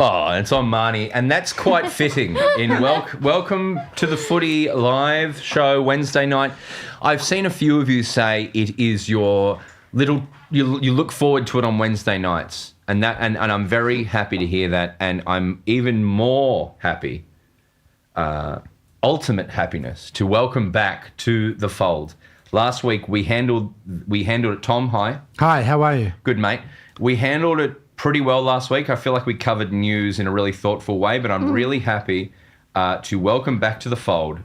Oh, it's on Marnie, and that's quite fitting. Welcome to the Footy live show Wednesday night. I've seen a few of you say it is your little. You look forward to it on Wednesday nights, and I'm very happy to hear that, and I'm even more happy, ultimate happiness, to welcome back to the fold. Last week we handled it. Tom, hi. Hi, how are you? Good, mate. We handled it pretty well last week. I feel like we covered news in a really thoughtful way, but I'm really happy to welcome back to the fold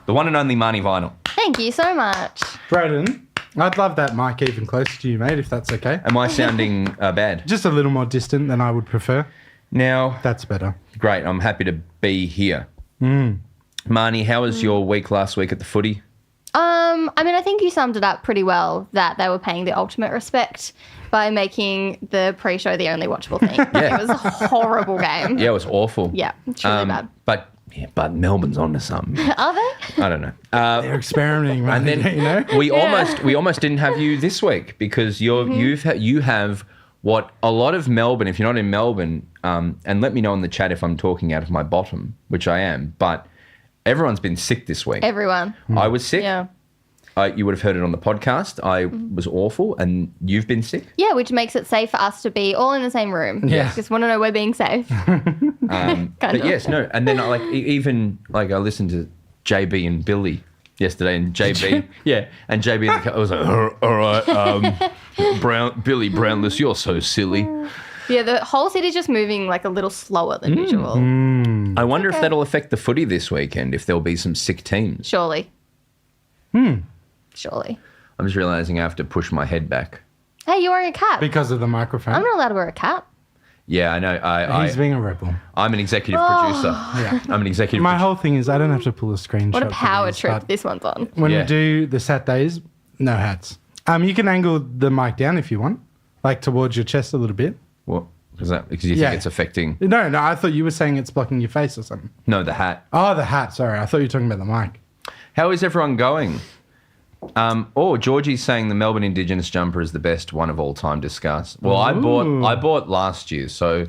the one and only Marnie Vinyl. Thank you so much. Broden, I'd love that mic even closer to you, mate, if that's okay. Am I sounding bad? Just a little more distant than I would prefer. Now, that's better. Great. I'm happy to be here. Marnie, how was your week last week at the Footy? I mean, I think you summed it up pretty well, that they were paying the ultimate respect by making the pre-show the only watchable thing. Yeah. It was a horrible game. Yeah, it was awful. Yeah, it's really bad. But Melbourne's onto something. Are they? I don't know. They're experimenting, right? And then you know? we almost didn't have you this week because you have what a lot of Melbourne, if you're not in Melbourne, and let me know in the chat if I'm talking out of my bottom, which I am, but everyone's been sick this week. Everyone. I was sick. Yeah. You would have heard it on the podcast. I was awful, and you've been sick. Yeah, which makes it safe for us to be all in the same room. Yeah. Just want to know we're being safe. But yes, no, and then I listened to JB and Billy yesterday, and JB, and JB in the car, I was like, all right, Billy Brownless, you're so silly. Yeah, the whole city's just moving like a little slower than usual. I wonder if that'll affect the Footy this weekend, if there'll be some sick teams. Surely. Surely. I'm just realising I have to push my head back. Hey, you're wearing a cap. Because of the microphone. I'm not allowed to wear a cap. Yeah, I know. He's being a rebel. I'm an executive producer. Yeah. I'm an executive My whole thing is I don't have to pull a screenshot. What a power for these, trip but this one's on. When we do the Saturdays, no hats. You can angle the mic down if you want, like towards your chest a little bit. What? Because you think it's affecting... No, I thought you were saying it's blocking your face or something. No, the hat. Oh, the hat. Sorry, I thought you were talking about the mic. How is everyone going? Georgie's saying the Melbourne Indigenous jumper is the best one of all time. Discuss. Well, I bought last year, so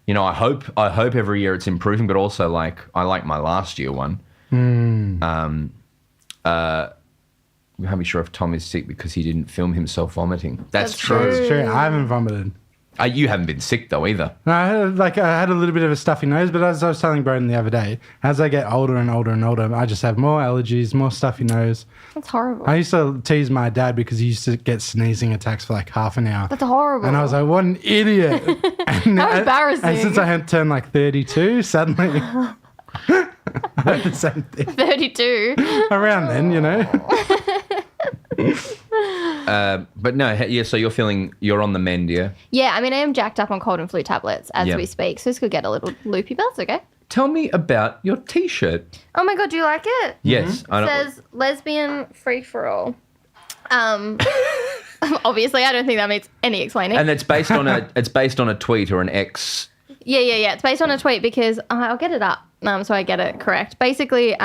I hope every year it's improving. But also, I like my last year one. We can't be sure if Tom is sick because he didn't film himself vomiting. That's true. It's true. I haven't vomited. You haven't been sick though either. No, I had a little bit of a stuffy nose, but as I was telling Broden the other day, as I get older and older and older, I just have more allergies, more stuffy nose. That's horrible. I used to tease my dad because he used to get sneezing attacks for like half an hour. That's horrible. And I was like, what an idiot. And How embarrassing. And since I had turned like 32, suddenly I had the same thing. 32. Around then, But no, yeah, so you're on the mend, yeah? Yeah, I mean, I am jacked up on cold and flu tablets as we speak, so this could get a little loopy, but that's okay. Tell me about your T-shirt. Oh my God, do you like it? Yes. It says lesbian free for all. Obviously, I don't think that needs any explaining. And it's based on a tweet or an X. Yeah. It's based on a tweet because I'll get it up so I get it correct. Basically,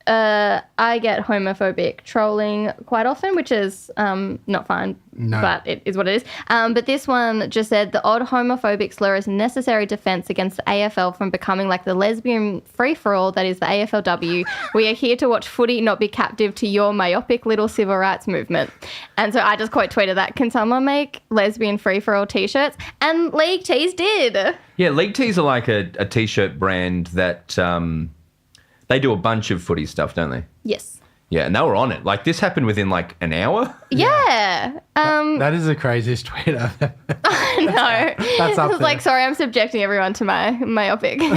I get homophobic trolling quite often, which is not fine, but it is what it is. But this one just said, the odd homophobic slur is necessary defence against the AFL from becoming like the lesbian free-for-all that is the AFLW. We are here to watch footy, not be captive to your myopic little civil rights movement. And so I just quote tweeted that. Can someone make lesbian free-for-all T-shirts? And League Tees did. Yeah, League Tees are like a T-shirt brand that they do a bunch of footy stuff, don't they? Yes. Yeah, and they were on it. Like, this happened within like an hour. Yeah. That is the craziest tweet I've ever. I know. That's up It's there. like, sorry, I'm subjecting everyone to my myopic. Can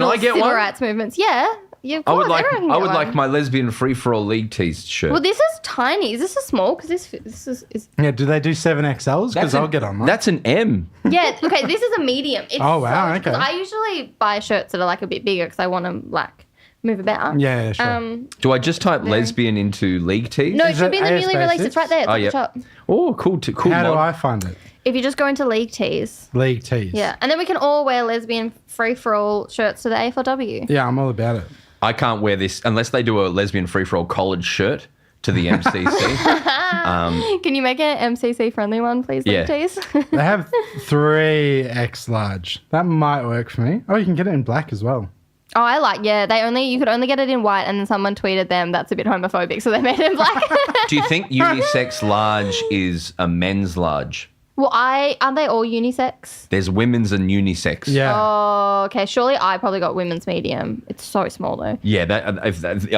I get civil one? rights movements. Yeah. Yeah, of I course, would like everyone can get one. my lesbian free-for-all League Tees shirt. Well, this is tiny. Is this a small? Because this is. Yeah, do they do 7XLs? Because I'll an- get on that. That's an M. Yeah. Okay. This is a medium. It's Oh, wow, so- 'cause okay. I usually buy shirts that are like a bit bigger because I want to like move about. Yeah, sure. Do I just type lesbian into League Tees? No, it Is should it be in the newly AS released. It's right there. It's at yeah. the top. Oh, cool. Cool. How do mod. I find it? If you just go into League Tees. League Tees. Yeah. And then we can all wear lesbian free-for-all shirts to the AFLW. Yeah, I'm all about it. I can't wear this unless they do a lesbian free-for-all college shirt to the MCC. Can you make an MCC friendly one, please, League Yeah. Tees? They have 3X large. That might work for me. Oh, you can get it in black as well. Oh, I like, yeah. You could only get it in white, and then someone tweeted them that's a bit homophobic, so they made it in black. Do you think unisex large is a men's large? Well, aren't they all unisex? There's women's and unisex. Yeah. Oh, okay. Surely I probably got women's medium. It's so small though. Yeah,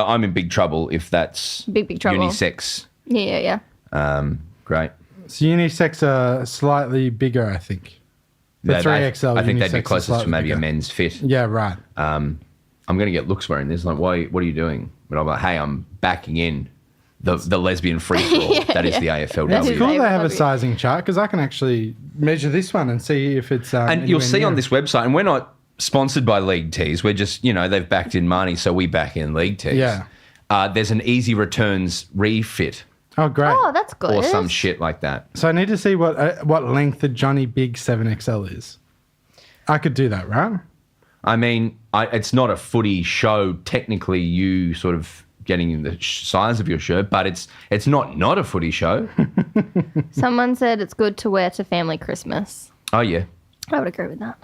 I'm in big trouble if that's Big trouble. unisex. Yeah. Great. So unisex are slightly bigger, I think. The Yeah, 3XL I think they'd unisex be are closest to slightly maybe a bigger. men's fit. Yeah, right. I'm going to get looks wearing this. Like, why? What are you doing? But I'm like, hey, I'm backing in the lesbian free for all. That is the AFLW. It's That is cool they have a AFLW. sizing chart because I can actually measure this one and see if it's. And you'll anywhere see near. on this website, and we're not sponsored by League Tees. We're just, they've backed in Marnie, so we back in League Tees. Yeah. There's an easy returns refit Oh, great. Oh, that's good. or some shit like that. So I need to see what length the Johnny Big 7XL is. I could do that, right? I mean, it's not a footy show. Technically, you sort of getting the size of your shirt, but it's not a footy show. Someone said it's good to wear to family Christmas. Oh yeah. I would agree with that.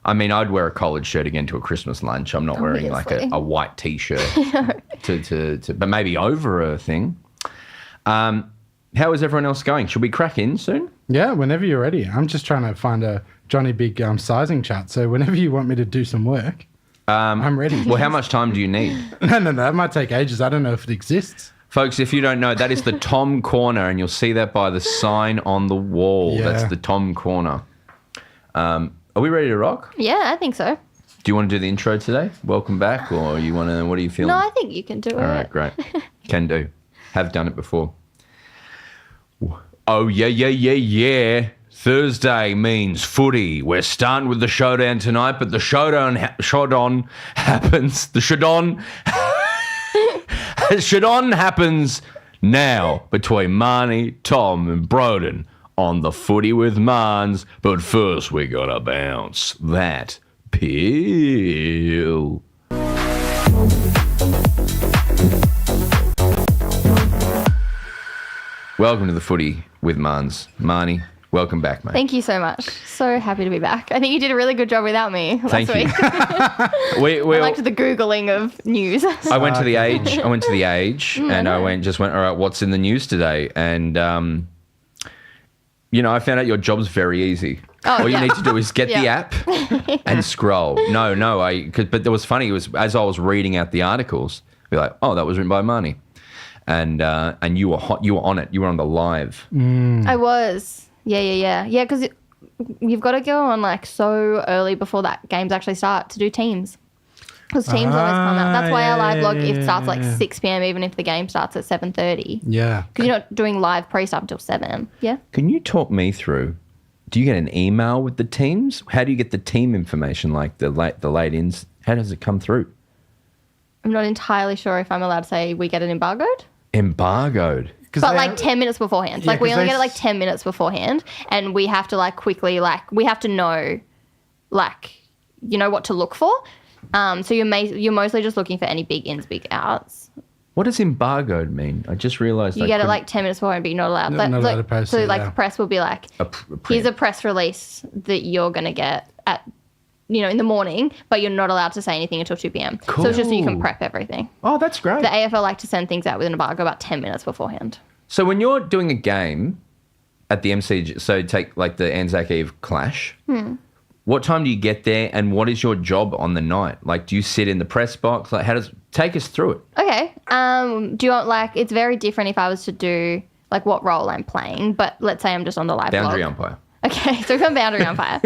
I mean, I'd wear a collared shirt again to a Christmas lunch. I'm not wearing like Obviously. a white T-shirt but maybe over a thing. How is everyone else going? Should we crack in soon? Yeah, whenever you're ready. I'm just trying to find a Johnny Big sizing chart. So whenever you want me to do some work, I'm ready. Well, how much time do you need? No, that might take ages. I don't know if it exists. Folks, if you don't know, that is the Tom Corner, and you'll see that by the sign on the wall. Yeah. That's the Tom Corner. Are we ready to rock? Yeah, I think so. Do you want to do the intro today? Welcome back, or you want to? What are you feeling? No, I think you can do it. All right, great. Can do. Have done it before. Oh, yeah. Thursday means footy. We're starting with the showdown tonight, but the showdown happens. The showdown happens now between Marnie, Tom, and Broden on the Footy with Marns. But first, we gotta bounce that pill. Welcome to the Footy with Marns. Marnie, welcome back, mate. Thank you so much. So happy to be back. I think you did a really good job without me last Thank you. week. We I liked the Googling of news. I went to the Age. and I went, all right, what's in the news today? And, I found out your job's very easy. Oh, All you yeah. need to do is get the Yeah. app and scroll. But it was funny. It was as I was reading out the articles, be like, oh, that was written by Marnie. And you were hot. You were on it. You were on the live. I was. Yeah, because you've got to go on like so early before that games actually start to do teams. Because teams always come out. That's why our live log it starts like 6 p.m. even if the game starts at 7:30. Yeah. Because you're not doing live pre-stuff until 7. Yeah. Can you talk me through? Do you get an email with the teams? How do you get the team information, like the late ins? How does it come through? I'm not entirely sure if I'm allowed to say we get it embargoed. Embargoed. But like 10 minutes beforehand. Yeah, Like we 'cause only they get it like 10 minutes beforehand and we have to like quickly we have to know what to look for. So you're mostly just looking for any big ins, big outs. What does embargoed mean? I just realised You get it like 10 minutes before and be not allowed. Not allowed to post so it, like yeah. the press will be like, here's a press release that you're going to get at, in the morning, but you're not allowed to say anything until 2 p.m. Cool. So it's just so you can prep everything. Oh, that's great. The AFL like to send things out with an embargo about 10 minutes beforehand. So when you're doing a game at the MCG, so take like the Anzac Eve clash, what time do you get there and what is your job on the night? Like, do you sit in the press box? Like, take us through it? Okay. Do you want it's very different if I was to do like what role I'm playing, but let's say I'm just on the live Boundary blog. umpire. Okay, so if I'm boundary umpire.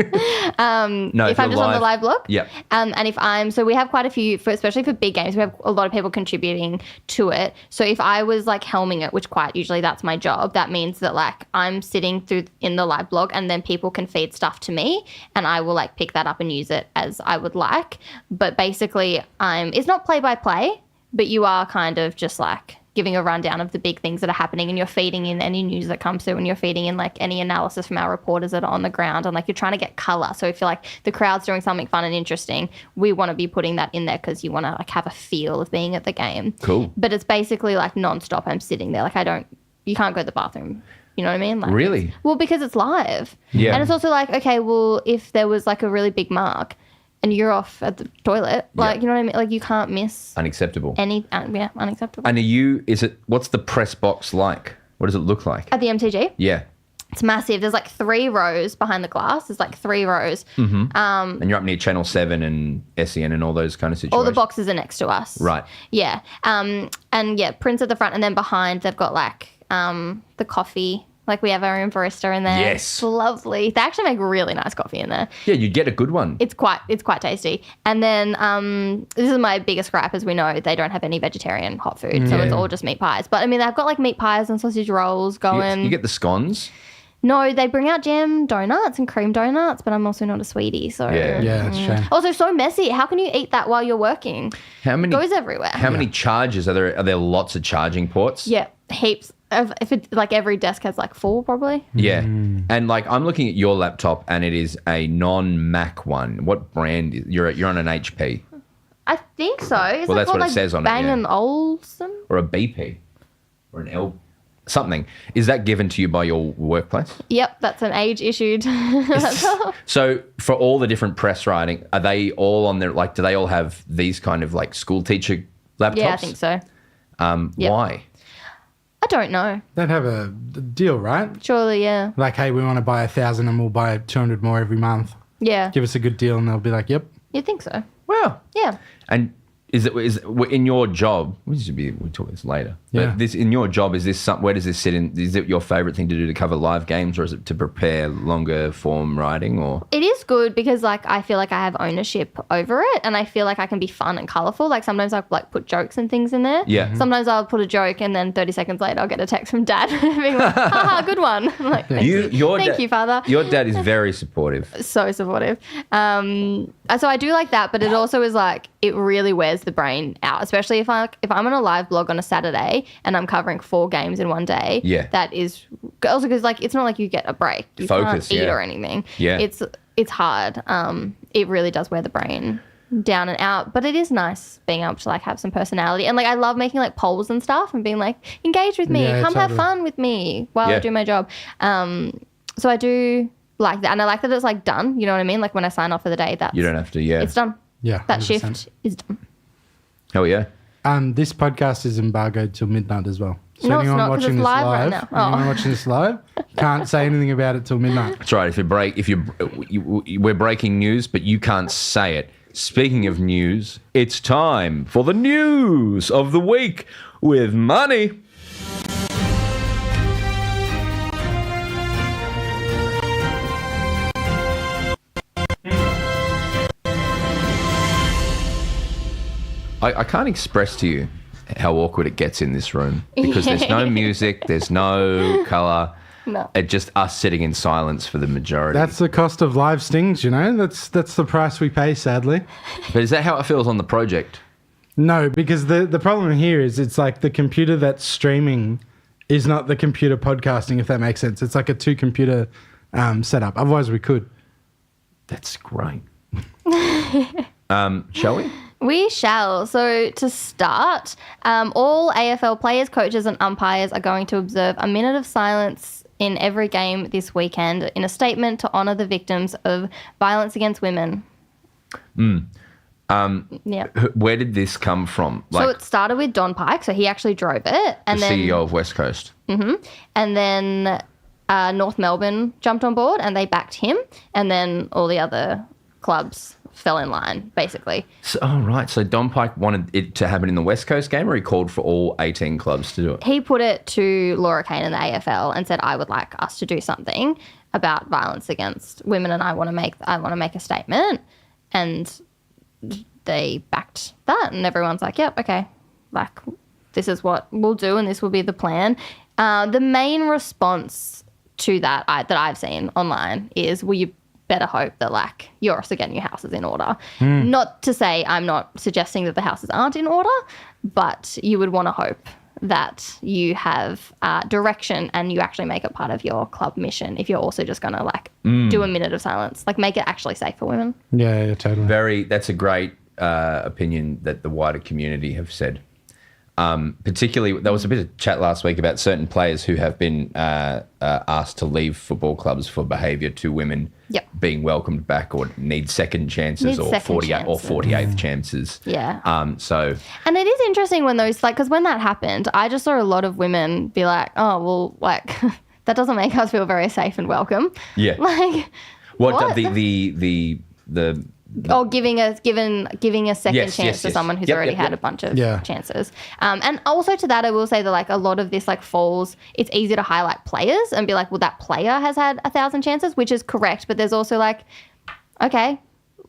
No, if I'm just on the live blog. Yep. And if so we have quite a few, especially for big games, we have a lot of people contributing to it. So if I was like helming it, which quite usually that's my job, that means that like I'm sitting in the live blog and then people can feed stuff to me and I will like pick that up and use it as I would like. But basically it's not play by play, but you are kind of just like giving a rundown of the big things that are happening and you're feeding in any news that comes through and you're feeding in like any analysis from our reporters that are on the ground and like you're trying to get colour. So if you're like the crowd's doing something fun and interesting, we want to be putting that in there because you want to like have a feel of being at the game. Cool. But it's basically like non-stop I'm sitting there. Like you can't go to the bathroom. You know what I mean? Like, Really? Well, because it's live. Yeah. And it's also like, okay, well, if there was like a really big mark and you're off at the toilet, like, you know what I mean? Like you can't miss Unacceptable. unacceptable. And what's the press box like? What does it look like? At the MTG? Yeah. It's massive. There's like 3 rows behind the glass. There's like 3 rows. And you're up near Channel 7 and SEN and all those kind of situations? All the boxes are next to us. Right. Yeah. And yeah, prints at the front and then behind they've got like the coffee. Like we have our own barista in there. Yes. It's lovely. They actually make really nice coffee in there. Yeah, you'd get a good one. It's quite tasty. And then this is my biggest gripe, as we know, they don't have any vegetarian hot food. So it's all just meat pies. But I mean, they've got like meat pies and sausage rolls going. You get the scones? No, they bring out jam donuts and cream donuts, but I'm also not a sweetie. So Yeah, it's a shame. Also, so messy. How can you eat that while you're working? How many? Goes everywhere. How many charges? Are there lots of charging ports? Yeah, heaps. If it like every desk has like 4 probably. Yeah. And like I'm looking at your laptop and it is a non-Mac one. What brand? You're on an HP I think so. Is Well, it that's called what it says on it, Bang yeah. & Olufsen? or a BP or an L something. Is that given to you by your workplace? Yep, that's an age issued. laptop. So for all the different press writing, are they all on their, like, do they all have these kind of like school teacher laptops? Yeah, I think so. Yep. Why? I don't know. They'd have a deal, right? Surely, yeah. Like, hey, we want to buy 1,000 and we'll buy 200 more every month. Yeah. Give us a good deal, and they'll be like, yep. You'd think so. Wow. Yeah. And is it in your job? We'll talk about this later. Yeah. But in your job, is this where does this sit in? Is it your favorite thing to do to cover live games, or is it to prepare longer form writing? Or It is good because like I feel like I have ownership over it and I feel like I can be fun and colourful. Like sometimes I'll like put jokes and things in there. Yeah. Sometimes I'll put a joke and then 30 seconds later I'll get a text from Dad being like, haha, good one. I'm like, thank you, Father. Your dad is very supportive. So supportive. So I do like that, but it also is like it really wears the brain out, especially if I'm on a live blog on a Saturday and I'm covering 4 games in one day. Yeah. That is also because like it's not like you get a break. You Focus, can't eat yeah. or anything. Yeah. It's hard. It really does wear the brain down and out, but it is nice being able to like have some personality. And like I love making like polls and stuff and being like, engage with me, Yeah, come have totally. fun with me while I Yeah. do my job. So I do like that, and I like that it's like done. You know what I mean? Like when I sign off for the day, You don't have to. Yeah. it's done. Yeah. That 100%. shift is done. Hell yeah. This podcast is embargoed till midnight as well. So No, it's anyone not, 'cause watching it's this live right live, now. Oh. anyone watching this live, can't say anything about it till midnight. That's right. We're breaking news, but you can't say it. Speaking of news, it's time for the news of the week with Money. I can't express to you how awkward it gets in this room because there's no music, there's no colour. No. It's just us sitting in silence for the majority. That's the cost of live stings, you know? That's the price we pay, sadly. But is that how it feels on the project? No, because the problem here is it's like the computer that's streaming is not the computer podcasting, if that makes sense. It's like a 2-computer setup. Otherwise, we could. That's great. Shall we? We shall. So to start, all AFL players, coaches and umpires are going to observe a minute of silence in every game this weekend in a statement to honour the victims of violence against women. Yeah. Where did this come from? So it started with Don Pike, so he actually drove it. And the then, CEO of West Coast. And then North Melbourne jumped on board and they backed him. And then all the other clubs fell in line, basically. So, right. So Don Pike wanted it to happen in the West Coast game, or he called for all 18 clubs to do it? He put it to Laura Kane in the AFL and said, I would like us to do something about violence against women and I want to make a statement. And they backed that and everyone's like, yep, okay. Like, this is what we'll do and this will be the plan. The main response to that I've seen online is, well, you better hope that, like, you're also getting your houses in order. Not to say I'm not suggesting that the houses aren't in order, but you would want to hope that you have direction and you actually make it part of your club mission if you're also just going to, like, do a minute of silence. Like, make it actually safe for women. Yeah, totally. That's a great opinion that the wider community have said. Particularly, there was a bit of chat last week about certain players who have been asked to leave football clubs for behaviour to women being welcomed back or need second chances or 48th chances. Yeah. And it is interesting when those, like, because when that happened, I just saw a lot of women be like, oh, well, like, that doesn't make us feel very safe and welcome. Yeah. Like, what? the or giving a second chance to someone who's already had a bunch of chances. And also to that, I will say that, like, a lot of this, like, falls, it's easy to highlight players and be like, well, that player has had 1,000 chances, which is correct. But there's also, like, okay,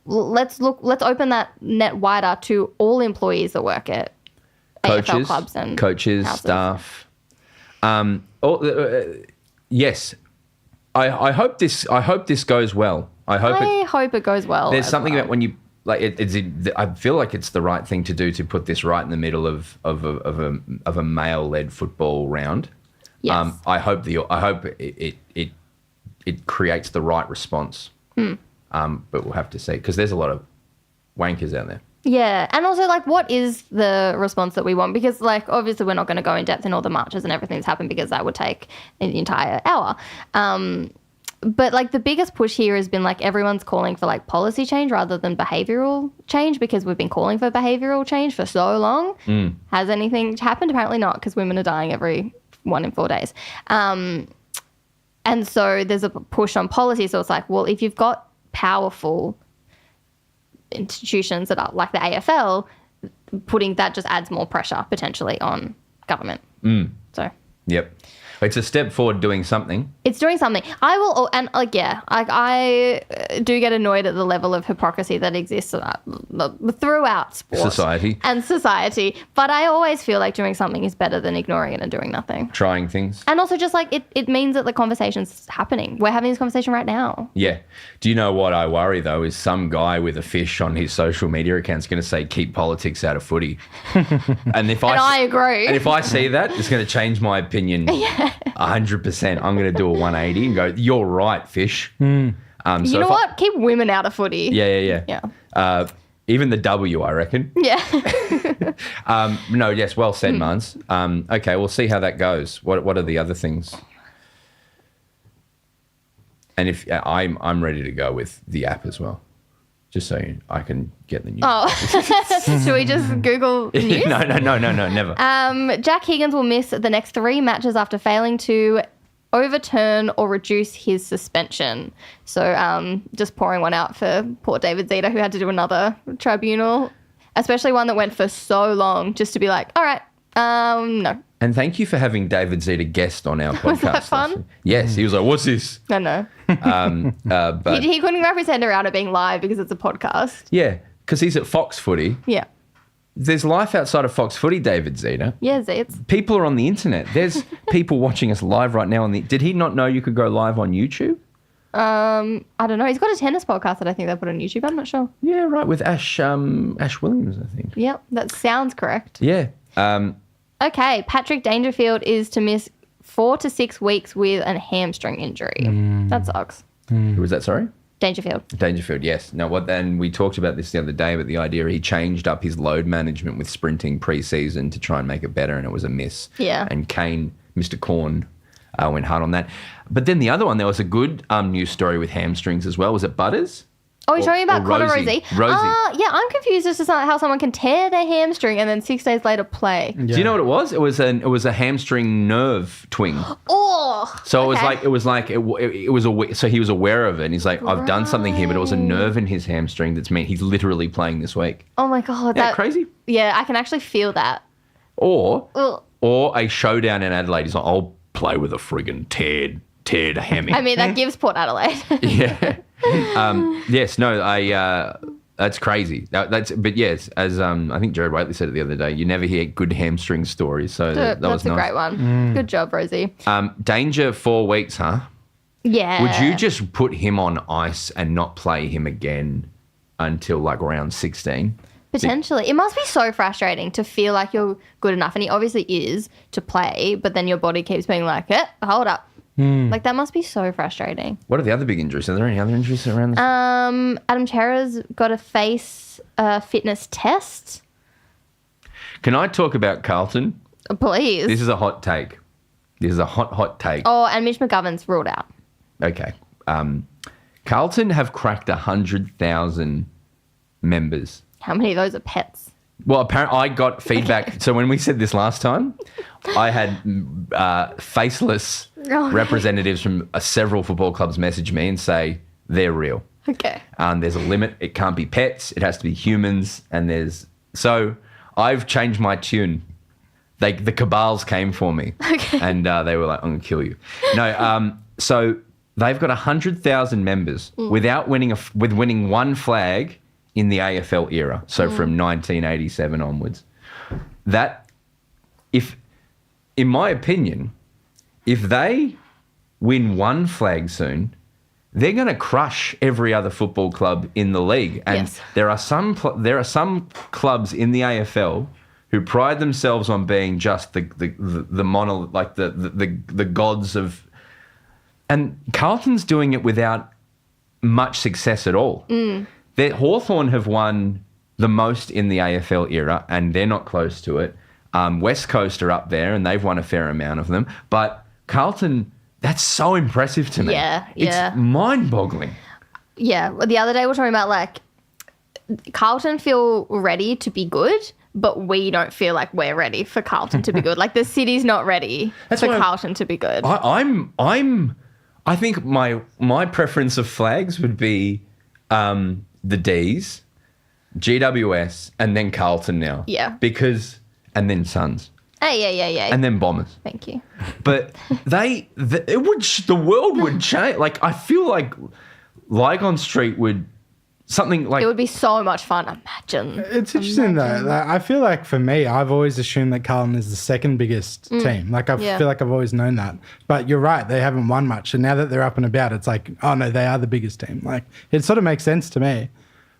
let's open that net wider to all employees that work at AFL clubs and coaches, houses. staff. Yes, I hope this goes well. I hope it goes well. There's something about when you, like, I feel like it's the right thing to do to put this right in the middle of a male-led football round. Yes. I hope it creates the right response. But we'll have to see, because there's a lot of wankers out there. Yeah, and also, like, what is the response that we want? Because, like, obviously we're not going to go in depth in all the marches and everything that's happened because that would take an entire hour. But, like, the biggest push here has been, like, everyone's calling for, like, policy change rather than behavioural change, because we've been calling for behavioural change for so long. Has anything happened? Apparently not, because women are dying every 1 in 4 days. And so there's a push on policy. So it's like, well, if you've got powerful institutions that are like the AFL, putting that just adds more pressure potentially on government. So. Yep. It's a step forward doing something. It's doing something. I do get annoyed at the level of hypocrisy that exists throughout sport. Society. But I always feel like doing something is better than ignoring it and doing nothing. Trying things. And also just, like, it means that the conversation's happening. We're having this conversation right now. Yeah. Do you know what I worry, though, is some guy with a fish on his social media account is going to say, keep politics out of footy. And I agree. And if I see that, it's going to change my opinion 100%. I'm going to do a 180 and go, you're right, fish. You know what? Keep women out of footy. Yeah. Even the W, I reckon. Yeah. No, yes, well said, Marns. Okay, we'll see how that goes. What are the other things? And if I'm ready to go with the app as well, just so I can get the news. Oh, should we just Google news? No, never. Jack Higgins will miss the next 3 matches after failing to overturn or reduce his suspension. So just pouring one out for poor David Zeta, who had to do another tribunal, especially one that went for so long, just to be like, all right, no. And thank you for having David Zeta guest on our podcast. Was that fun? Yes, he was like, what's this? I know. But he couldn't wrap his head around it being live because it's a podcast. Yeah, because he's at Fox Footy. Yeah. There's life outside of Fox Footy, David Zeta. Yeah, Zeta. People are on the internet. There's people watching us live right now. Did he not know you could go live on YouTube? I don't know. He's got a tennis podcast that I think they put on YouTube. I'm not sure. Yeah, right, with Ash Williams, I think. Yep, that sounds correct. Yeah. Okay, Patrick Dangerfield is to miss 4 to 6 weeks with a hamstring injury. That sucks. Who was that, sorry? Dangerfield. Yes. No. What? Then we talked about this the other day, but the idea he changed up his load management with sprinting pre-season to try and make it better, and it was a miss. Yeah. And Kane, Mr. Corn, went hard on that. But then the other one, there was a good news story with hamstrings as well. Was it Butters? Oh, you're talking about Connor Rosie? Rosie. Yeah, I'm confused as to how someone can tear their hamstring and then 6 days later play. Yeah. Do you know what it was? It was a hamstring nerve twing. Oh. So okay. it was so he was aware of it, and he's like, I've done something here, but it was a nerve in his hamstring that's meant he's literally playing this week. Oh my god, Isn't that crazy? Yeah, I can actually feel that. Or a showdown in Adelaide. He's like, I'll play with a friggin' teared hammy. I mean, that gives Port Adelaide. Yeah. Yes. No. That's crazy. But yes, as I think Jared Waitley said it the other day, you never hear good hamstring stories. So that was that's a nice. great one. Good job, Rosie. Danger 4 weeks, huh? Yeah. Would you just put him on ice and not play him again until like round 16? Potentially. It must be so frustrating to feel like you're good enough, and he obviously is to play, but then your body keeps being like, hold up. Like, that must be so frustrating. What are the other big injuries? Are there any other injuries around this? Adam Chera's got a face fitness test. Can I talk about Carlton? Please. This is a hot take. This is a hot take. Oh, and Mitch McGovern's ruled out. Okay. Carlton have cracked 100,000 members. How many of those are pets? Well, apparently I got feedback. So when we said this last time, I had faceless representatives from several football clubs message me and say they're real. Okay. There's a limit. It can't be pets. It has to be humans. So I've changed my tune. The cabals came for me. Okay. And they were like, I'm going to kill you. No, so they've got 100,000 members without winning one flag in the AFL era. So from 1987 onwards. That, in my opinion, if they win one flag soon, they're going to crush every other football club in the league. And yes. there are some clubs in the AFL who pride themselves on being just the monolith, like the gods of. And Carlton's doing it without much success at all. Hawthorn have won the most in the AFL era, and they're not close to it. West Coast are up there, and they've won a fair amount of them. But Carlton, that's so impressive to me. Yeah. It's mind-boggling. Yeah. Well, the other day we were talking about, like, Carlton feel ready to be good, but we don't feel like we're ready for Carlton to be good. Like, the city's not ready for Carlton to be good. I think my preference of flags would be the D's, GWS, and then Carlton now. Yeah. And then Suns. Hey, yeah. And then Bombers. Thank you. But the world would change. Like, I feel like Lygon Street would something like. It would be so much fun. Imagine. It's interesting though. Like, I feel like for me, I've always assumed that Carlton is the second biggest team. Like, I feel like I've always known that. But you're right, they haven't won much. And now that they're up and about, it's like, oh no, they are the biggest team. Like, it sort of makes sense to me.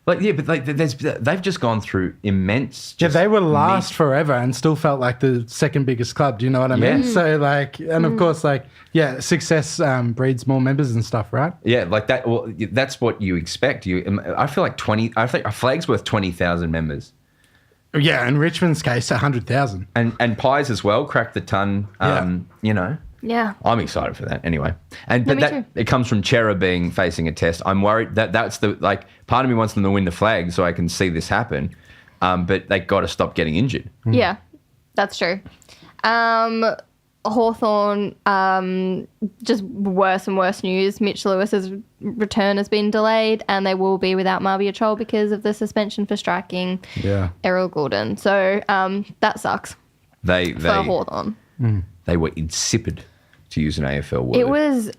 Like, yeah, but like, they've just gone through immense. Yeah, they would last forever and still felt like the second biggest club. Do you know what I mean? So, like, and of course, like, yeah, success breeds more members and stuff, right? Yeah, like that. Well, that's what you expect. I feel like I think a flag's worth 20,000 members. Yeah, in Richmond's case, 100,000. And Pies as well, cracked the ton. You know. Yeah. I'm excited for that anyway. It comes from Chera facing a test. I'm worried that's part of me wants them to win the flag so I can see this happen. But they got to stop getting injured. Yeah, that's true. Hawthorn, just worse and worse news. Mitch Lewis's return has been delayed, and they will be without Marbia Troll because of the suspension for striking Errol Gordon. So that sucks for Hawthorn. They were insipid, to use an AFL word. It was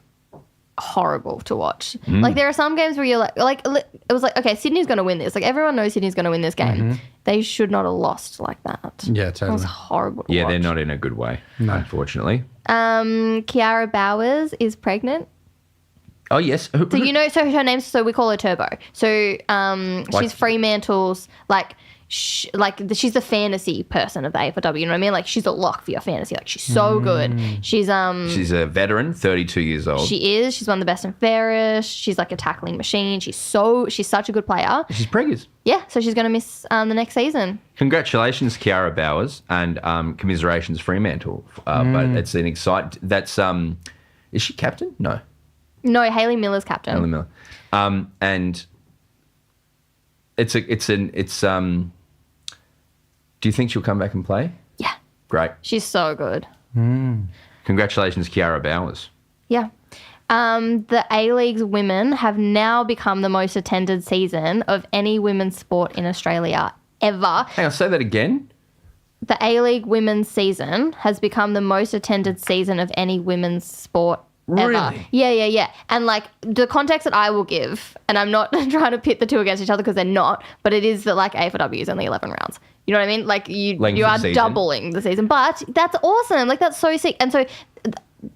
horrible to watch. Like, there are some games where you're like it was like, okay, Sydney's going to win this. Like, everyone knows Sydney's going to win this game. They should not have lost like that. Yeah, totally. It was horrible to watch. They're not in a good way, unfortunately. Kiara Bowers is pregnant. Oh, yes. So her name's, so we call her Turbo. So she's Fremantle's, like, she's the fantasy person of the AFLW. You know what I mean? Like, she's a lock for your fantasy. Like, she's so good. She's a veteran, 32 years old. She is. She's one of the best and fairest. She's like a tackling machine. She's such a good player. She's preggers. Yeah, so she's going to miss the next season. Congratulations, Kiara Bowers, and commiserations, Fremantle. But it's an exciting. That's is she captain? No, Hayley Miller's captain. Hayley Miller, and it's. Do you think she'll come back and play? Yeah, great. She's so good. Congratulations, Kiara Bowers. Yeah. The A-League's women have now become the most attended season of any women's sport in Australia ever. Hang on, say that again. The A-League women's season has become the most attended season of any women's sport ever. Really? Yeah. And like the context that I will give, and I'm not trying to pit the two against each other because they're not, but it is that like AFLW is only 11 rounds. You know what I mean? Like you are doubling the season, but that's awesome. Like that's so sick. And so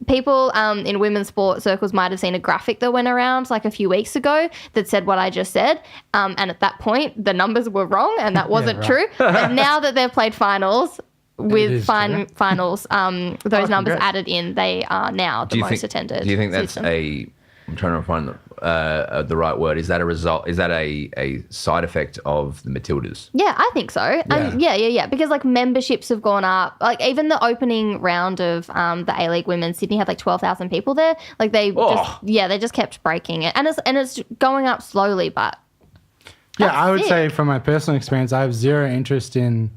people in women's sport circles might have seen a graphic that went around like a few weeks ago that said what I just said. And at that point, the numbers were wrong and that wasn't true. But now that they've played finals with finals, those numbers added in, they are now the most attended. Do you think that's I'm trying to find the right word. Is that a result? Is that a side effect of the Matildas? Yeah, I think so. Yeah. Because like memberships have gone up. Like even the opening round of the A-League women, Sydney had like 12,000 people there. Like they just kept breaking it, and it's going up slowly, but I would say from my personal experience, I have zero interest in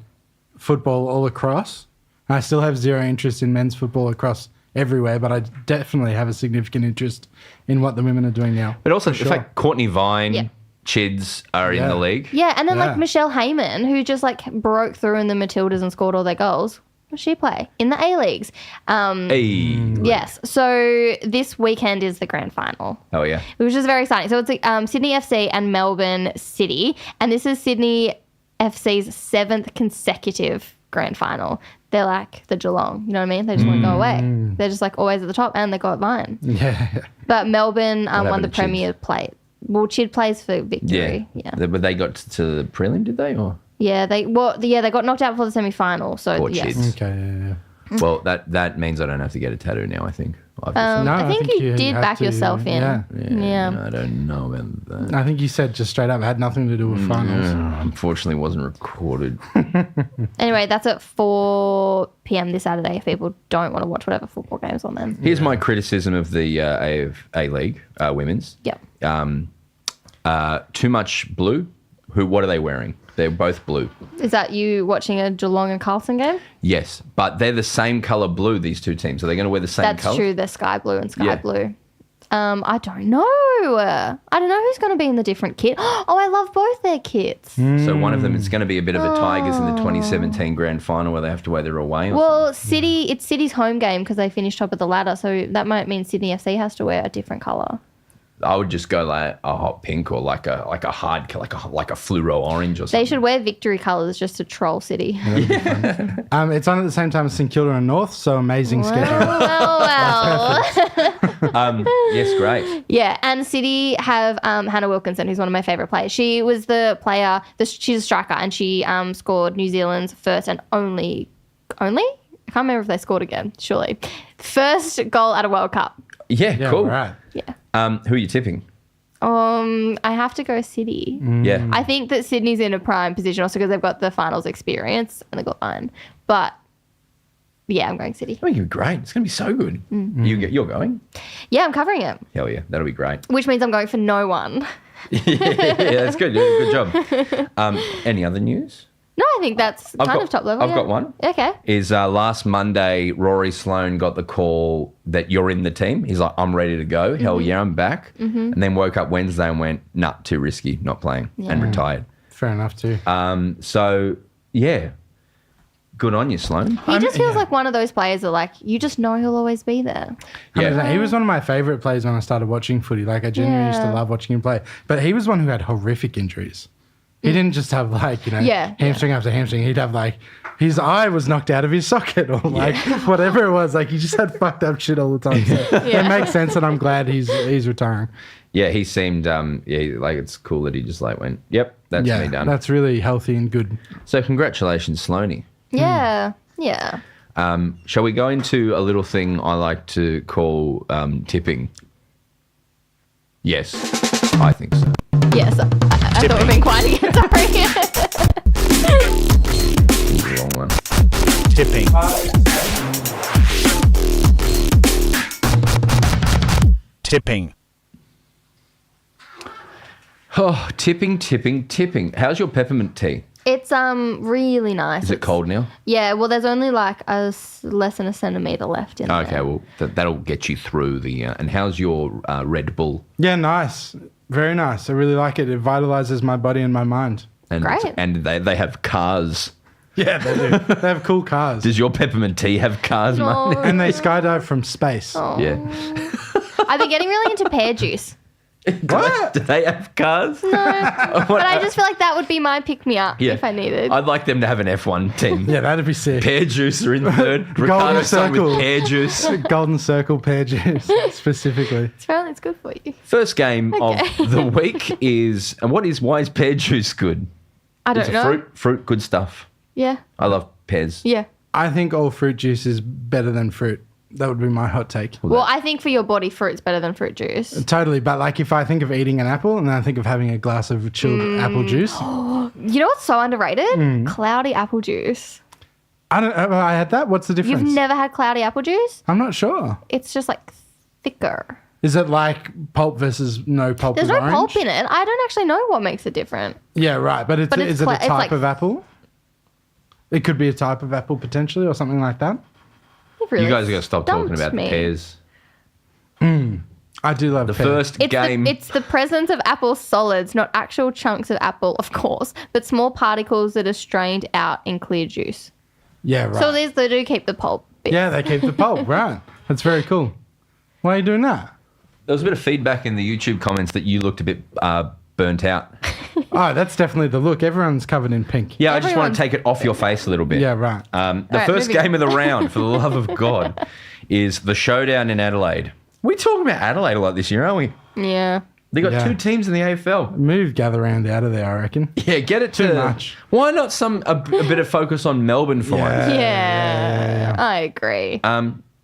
football all across. I still have zero interest in men's football across everywhere, but I definitely have a significant interest in what the women are doing now. But also the fact Courtney Vine, Chids are in the league. Yeah, and then like Michelle Heyman, who just like broke through in the Matildas and scored all their goals. Where does she play? In the A-Leagues. Yes. So this weekend is the grand final. Oh, yeah. Which is very exciting. So it's Sydney FC and Melbourne City, and this is Sydney FC's 7th consecutive grand final. They're like the Geelong, you know what I mean? They just won't go away. They're just like always at the top, and they got Vine. Yeah. But Melbourne won the Premier plate. Well, Chid plays for victory. Yeah. But they got to the prelim, did they? Or yeah, they got knocked out for the semi-final. So poor yes. Chids. Okay. Yeah. Well, that means I don't have to get a tattoo now, I think. I think you did back yourself in. Yeah. I don't know about that. I think you said just straight up it had nothing to do with finals. Unfortunately, wasn't recorded. Anyway, that's at 4 p.m. this Saturday if people don't want to watch whatever football games on them. Here's my criticism of the A-League women's. Yep. Too much blue. What are they wearing? They're both blue. Is that you watching a Geelong and Carlton game? Yes, but they're the same colour blue, these two teams. Are they going to wear the same colour? That's true. They're sky blue and sky blue. I don't know. I don't know who's going to be in the different kit. Oh, I love both their kits. So one of them is going to be a bit of a Tigers in the 2017 grand final where they have to wear their away. It's City's home game because they finished top of the ladder. So that might mean Sydney FC has to wear a different colour. I would just go like a hot pink or like a hard like a fluoro orange or something. They should wear victory colours just to troll City. It's on at the same time as St Kilda and North, so amazing schedule. Well. Yes, great. Yeah, and City have Hannah Wilkinson, who's one of my favourite players. She was the player. She's a striker, and she scored New Zealand's first and only. I can't remember if they scored again. Surely, first goal at a World Cup. Yeah, cool. Right. Yeah. Who are you tipping? I have to go City. Yeah. I think that Sydney's in a prime position also because they've got the finals experience and they've got Vine. But yeah, I'm going City. Oh, you're great. It's going to be so good. You're going? Yeah, I'm covering it. Hell yeah, that'll be great. Which means I'm going for no one. Yeah, that's good. Good job. Any other news? No, I think that's kind of top level. I've got one. Okay. Is last Monday, Rory Sloane got the call that you're in the team. He's like, I'm ready to go. Mm-hmm. Hell yeah, I'm back. Mm-hmm. And then woke up Wednesday and went, nah, too risky, not playing, and retired. Fair enough too. So, yeah, good on you, Sloane. He just feels like one of those players that, like, you just know he'll always be there. Yeah. He was one of my favourite players when I started watching footy. Like, I genuinely used to love watching him play. But he was one who had horrific injuries. He didn't just have hamstring after hamstring. He'd have his eye was knocked out of his socket or whatever it was. He just had fucked up shit all the time. So it makes sense, and I'm glad he's retiring. Yeah, he seemed it's cool that he just went, yep, that's me done. That's really healthy and good. So congratulations, Sloaney. Yeah, yeah. Shall we go into a little thing I like to call tipping? Yes, I think so. Yes, I thought we've been quiet again. Sorry. The wrong one. Tipping. Tipping. Oh, tipping. How's your peppermint tea? It's really nice. Is it cold now? Yeah, well, there's only less than a centimetre left in there. Okay, well, that'll get you through the... and how's your Red Bull? Yeah, nice. Very nice. I really like it. It vitalizes my body and my mind. And Great. And they have cars. Yeah, they do. They have cool cars. Does your peppermint tea have cars, No. man? And they skydive from space. Oh. Yeah. I've been getting really into pear juice. What? Do they have cars? No, but I just feel like that would be my pick-me-up if I needed. I'd like them to have an F1 team. Yeah, that'd be sick. Pear juice are in third. Ricardo started with pear juice. Golden Circle pear juice, specifically. It's good for you. First game of the week is... And why is pear juice good? I don't know. Fruit, good stuff. Yeah. I love pears. Yeah. I think all fruit juice is better than fruit. That would be my hot take. Well, I think for your body, fruit's better than fruit juice. Totally, but if I think of eating an apple and then I think of having a glass of chilled apple juice. You know what's so underrated? Cloudy apple juice. I had that. What's the difference? You've never had cloudy apple juice? I'm not sure. It's just thicker. Is it like pulp versus no pulp? There's with no orange? pulp in it. I don't actually know what makes it different. Yeah, right. But is it a type it's of apple? It could be a type of apple potentially or something like that. Really You guys are going to stop talking stumped about me. pears. I do love The pear. first game... It's the presence of apple solids, not actual chunks of apple, of course, but small particles that are strained out in clear juice. Yeah, right. So they do keep the pulp. Bits. Yeah, they keep the pulp, right. That's very cool. Why are you doing that? There was a bit of feedback in the YouTube comments that you looked a bit burnt out. Oh, that's definitely the look. Everyone's covered in pink. Yeah, I just want to take it off your face a little bit. Yeah, right. The first game of the round, for the love of God, is the Showdown in Adelaide. We're talking about Adelaide a lot this year, aren't we? Yeah. They got Yeah. 2 teams in the AFL. Move Gather Round out of there, I reckon. Yeah, get it Too to... much. Why not a bit of focus on Melbourne for once? Yeah. I agree.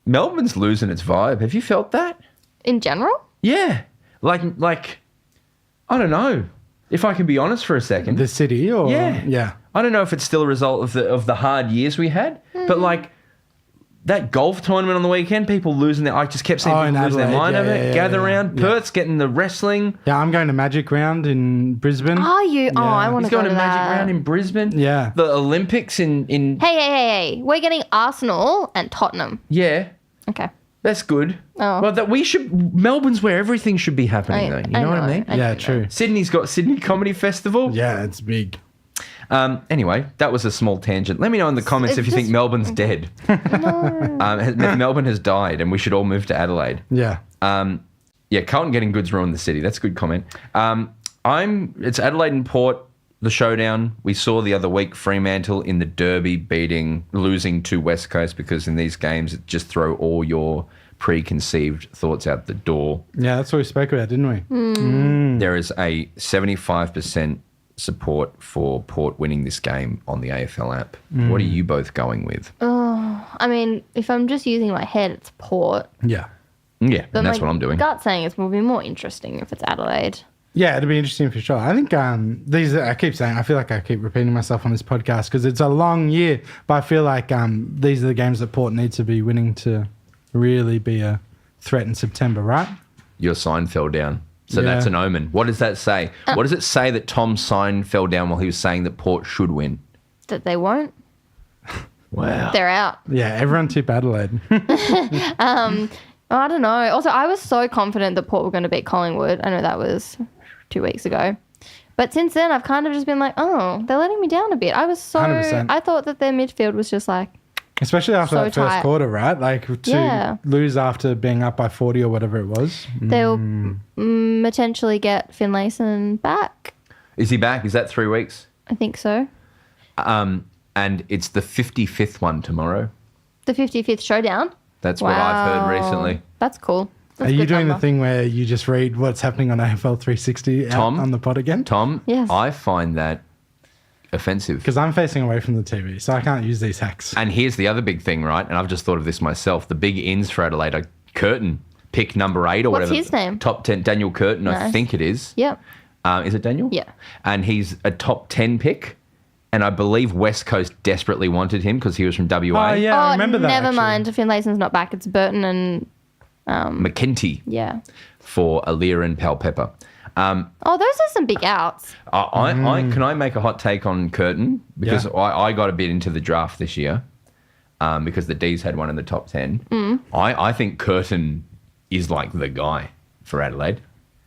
Melbourne's losing its vibe. Have you felt that? In general? Yeah. Like I don't know. If I can be honest for a second. The city or... Yeah. I don't know if it's still a result of the hard years we had, but that golf tournament on the weekend, people losing I just kept seeing people lose their mind over it. Gather round. Perth's getting the wrestling. Yeah, I'm going to Magic Round in Brisbane. Are you? Yeah. Oh, I want He's to go going to to Magic that. Round in Brisbane. Yeah. The Olympics in Hey. We're getting Arsenal and Tottenham. yeah. Okay. That's good. Oh. Well, Melbourne's where everything should be happening, though. You know what I mean? Yeah, true. Sydney's got Sydney Comedy Festival. Yeah, it's big. Anyway, that was a small tangent. Let me know in the comments if you think Melbourne's dead. If Melbourne has died and we should all move to Adelaide. Yeah. Carlton getting goods ruined the city. That's a good comment. It's Adelaide and Port, the Showdown. We saw the other week Fremantle in the Derby losing to West Coast because in these games it just throw all your preconceived thoughts out the door. Yeah, that's what we spoke about, didn't we? There is a 75% support for Port winning this game on the AFL app. What are you both going with? I mean, if I'm just using my head, it's Port. Yeah. Yeah, But and that's my what I'm doing. gut saying it will be more interesting if it's Adelaide. Yeah, it'd be interesting for sure. I think I keep saying, I feel like I keep repeating myself on this podcast because it's a long year, but I feel like these are the games that Port needs to be winning to really be a threat in September, right? Your sign fell down. So Yeah. that's an omen. What does that say? What does it say that Tom's sign fell down while he was saying that Port should win? That they won't. Wow. They're out. Yeah, everyone tip Adelaide. I don't know. Also, I was so confident that Port were going to beat Collingwood. I know that was 2 weeks ago. But since then, I've kind of just been like, oh, they're letting me down a bit. 100%. I thought that their midfield was just like, Especially after So that first tight. quarter, right? Like to lose after being up by 40 or whatever it was. they'll potentially get Finlayson back. Is he back? Is that 3 weeks? I think so. And it's the 55th one tomorrow. The 55th Showdown? That's what I've heard recently. That's cool. That's Are a you good doing number. the thing where you just read what's happening on AFL 360 Tom? on the pod again? Tom, Yes. I find that offensive. Because I'm facing away from the TV, so I can't use these hacks. And here's the other big thing, right? And I've just thought of this myself. The big ins for Adelaide are Curtin, pick number 8 or What's whatever. his name? Top 10, Daniel Curtin, I Nice. think it is. Yep. Is it Daniel? Yeah. And he's a top 10 pick. And I believe West Coast desperately wanted him because he was from WA. Oh, yeah, I remember that. Never actually. mind. Finlayson's not back. It's Burton and McKenty yeah. for Alir and Palpepper. Oh, those are some big outs. Can I make a hot take on Curtin? Because Yeah. I got a bit into the draft this year because the D's had one in the top 10. I think Curtin is like the guy for Adelaide.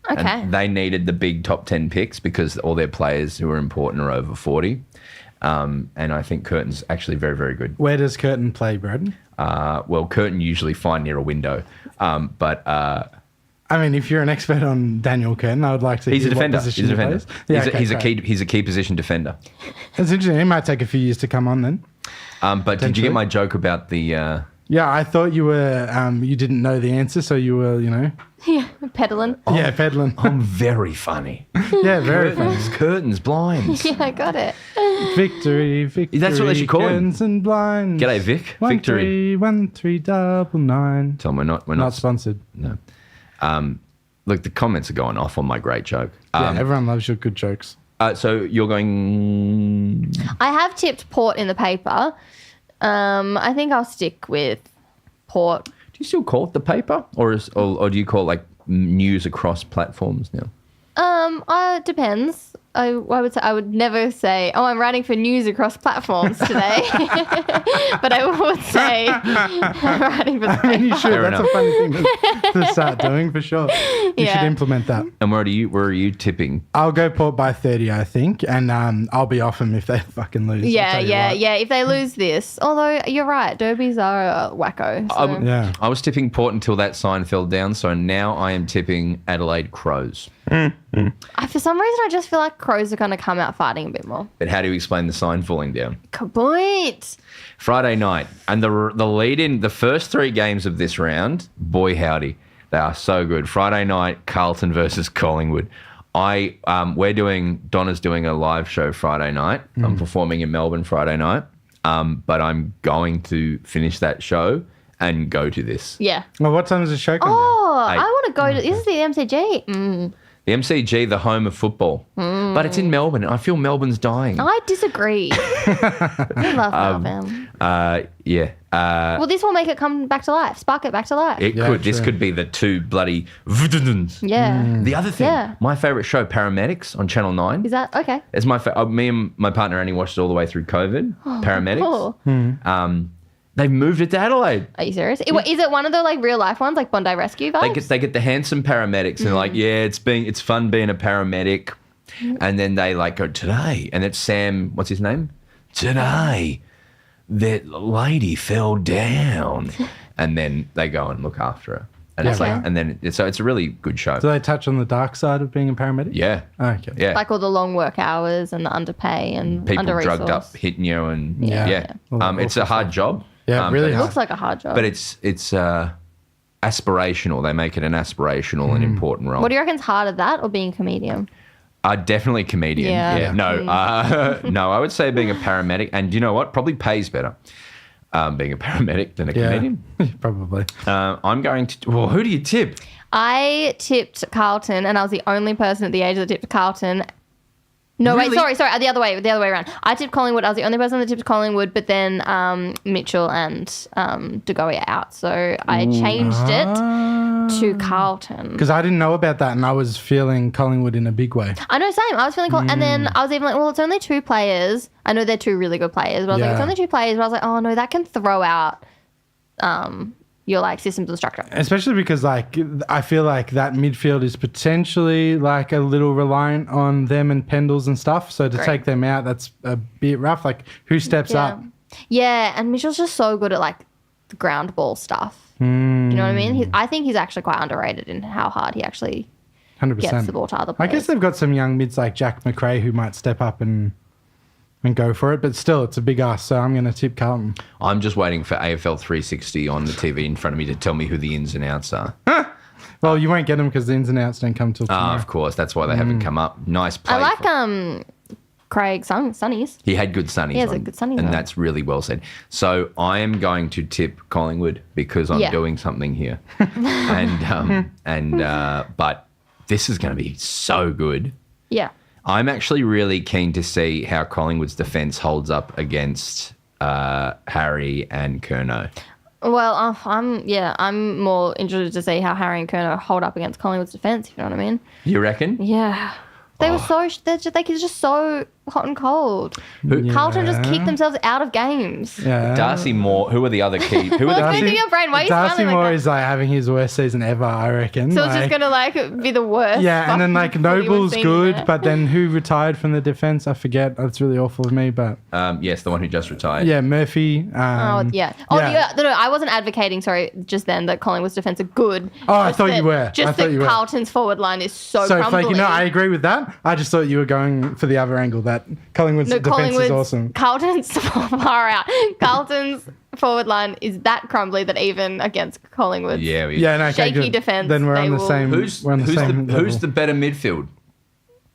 Okay. And they needed the big top 10 picks because all their players who are important are over 40. And I think Curtin's actually very, very good. Where does Curtin play, Broden? Well, Curtin usually find near a window. But I mean, if you're an expert on Daniel Curtin, I would like to he's a hear what defender. position He's a he defender. plays. Yeah, okay, great. He's a key position defender. It's interesting. It might take a few years to come on then. But did you Potentially. get my joke about the... Yeah, I thought you were, you didn't know the answer, so you were, Yeah. Peddling. yeah, peddling. I'm very funny. Yeah, very funny. Curtains, blinds. Yeah, I got it. Victory, victory. That's what they should call him. curtains and blinds. G'day, Vic. Victory. 1399. Tom, we're Not not... sponsored. No. Look, the comments are going off on my great joke. Yeah, everyone loves your good jokes. So you're going... I have tipped Port in the paper. I think I'll stick with Port. Do you still call it the paper? Or do you call it like news across platforms now? It depends. I would say I would never say, "Oh, I'm writing for news across platforms today," but I would say I'm writing for the I mean, you paper. should. Fair That's enough. a funny thing to start doing for sure. You should Yeah. implement that. And where are you tipping? I'll go Port by 30, I think, and I'll be off them if they fucking lose. I'll Yeah, tell you yeah, what. yeah. If they lose this, although you're right, derbies are wacko. So. Yeah. I was tipping Port until that sign fell down, so now I am tipping Adelaide Crows. For some reason, I just feel like Crows are going to come out fighting a bit more. But how do you explain the sign falling down? Good point. Friday night, and the lead in the first 3 games of this round, boy howdy, they are so good. Friday night, Carlton versus Collingwood. Donna's doing a live show Friday night. I'm performing in Melbourne Friday night, but I'm going to finish that show and go to this. Yeah. Well, what time does the show come down? Oh, Hey. I want to go to. This is the MCG. The MCG, the home of football, but it's in Melbourne. I feel Melbourne's dying. I disagree. I love Melbourne. Yeah. Well, this will make it come back to life. Spark it back to life. It Yeah, could. This true. could be the 2 bloody... Yeah. The other thing, Yeah. my favourite show, Paramedics on Channel 9. Is that okay? It's me and my partner Annie watched it all the way through COVID. Paramedics. Cool. They've moved it to Adelaide. Are you serious? Is it one of the like real life ones, like Bondi Rescue vibes? They get the handsome paramedics and they're like, yeah, it's fun being a paramedic. And then they like go today, and it's Sam. What's his name? Today, that lady fell down, and then they go and look after her. And it's Okay. like, and then so it's a really good show. Do they touch on the dark side of being a paramedic? Yeah. Okay. Yeah. Like all the long work hours and the underpay and People under drugged up hitting you and Yeah. It's a hard job. Yeah, really but hard. Looks like a hard job. But it's aspirational. They make it an aspirational and important role. What do you reckon's harder, that or being a comedian? Definitely comedian. Yeah. Yeah. No, I would say being a paramedic. And you know what? Probably pays better being a paramedic than a comedian. Probably. I'm going to... Well, who do you tip? I tipped Carlton, and I was the only person at the age that tipped Carlton. No, Really? wait, sorry, the other way around. I tipped Collingwood. I was the only person that tipped Collingwood, but then Mitchell and DeGoey are out, so I changed it to Carlton. Because I didn't know about that, and I was feeling Collingwood in a big way. I know, same. I was feeling cool, and then I was even like, well, it's only 2 players. I know they're 2 really good players, but I was like, it's Yeah. only 2 players. But I was like, oh no, that can throw out your like systems and structure. Especially because, like, I feel like that midfield is potentially like a little reliant on them and Pendles and stuff. So to Great. take them out, that's a bit rough. Like, who steps up? Yeah, and Mitchell's just so good at like the ground ball stuff. You know what I mean? I think he's actually quite underrated in how hard he actually 100%. gets the ball to other I players. guess they've got some young mids like Jack McRae who might step up and go for it, but still, it's a big ask. So I'm going to tip Carlton. I'm just waiting for AFL 360 on the TV in front of me to tell me who the ins and outs are. Well, you won't get them because the ins and outs don't come till tomorrow. Of course. That's why they haven't come up. Nice play. I like Craig Sunnies. He had good sunnies. He has on, a good sunnies and on. that's really well said. So I am going to tip Collingwood because I'm doing something here, but this is going to be so good. Yeah. I'm actually really keen to see how Collingwood's defence holds up against Harry and Curnow. Well, I'm more interested to see how Harry and Kerno hold up against Collingwood's defence, if you know what I mean. You reckon? Yeah. They were they're just so hot and cold. Carlton just kicked themselves out of games. Yeah. Darcy Moore. Who are the other key? Who are What's the going key? through your brain? Why are you Darcy smiling Moore like that? is like having his worst season ever, I reckon. So it's just going to be the worst. Yeah, and then like fucking footy we've Noble's seen good, there. but then who retired from the defence? I forget. That's really awful of me, but Yes, the one who just retired. yeah, Murphy. No, I wasn't advocating, just then, that Collingwood's defence are good. Oh, I Just thought that- you were. I Just thought that you were. Carlton's forward line is so So, crumbling. Flaky, no, I agree with that. I just thought you were going for the other angle that Collingwood's defence is awesome. Carlton's far out. Carlton's forward line is that crumbly that even against Collingwood. Yeah. Yeah, no, okay, Shaky good. defence, Then we're they on the will- same. Who's we're on the same level. who's the better midfield?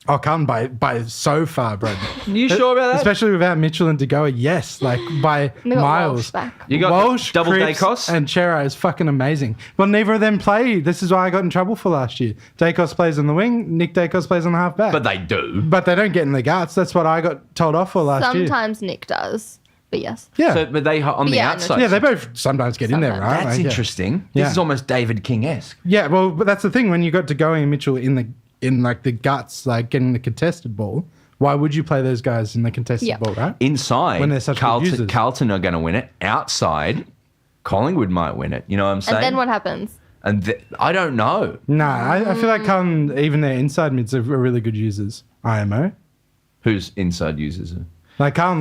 Oh, Carlton by so far, bro. You sure about that? Especially without Mitchell and De Goa, yes, like by They got miles. Walsh back. You got Walsh, double Cripps, Dacos? and Chera is fucking amazing. Well, neither of them play. This is why I got in trouble for last year. Dacos plays on the wing. Nick Dacos plays on the half back. But they do. But they don't get in the guts. That's what I got told off for last year. Sometimes Nick does, but yes. Yeah. So, but they on the Yeah, I know. outside. Yeah, they both sometimes get in there, Sometimes. right? That's Like, yeah. interesting. Yeah. This is almost David King-esque. Yeah, well, but that's the thing. When you got De Goa and Mitchell in like the guts, like getting the contested ball, why would you play those guys in the contested Yeah. ball, right? Inside, When they're such good users. Carlton are going to win it. Outside, Collingwood might win it. You know what I'm saying? And then what happens? And I don't know. Nah, I feel like Carlton, even their inside mids are really good users. IMO. Who's inside users? Like Carlton,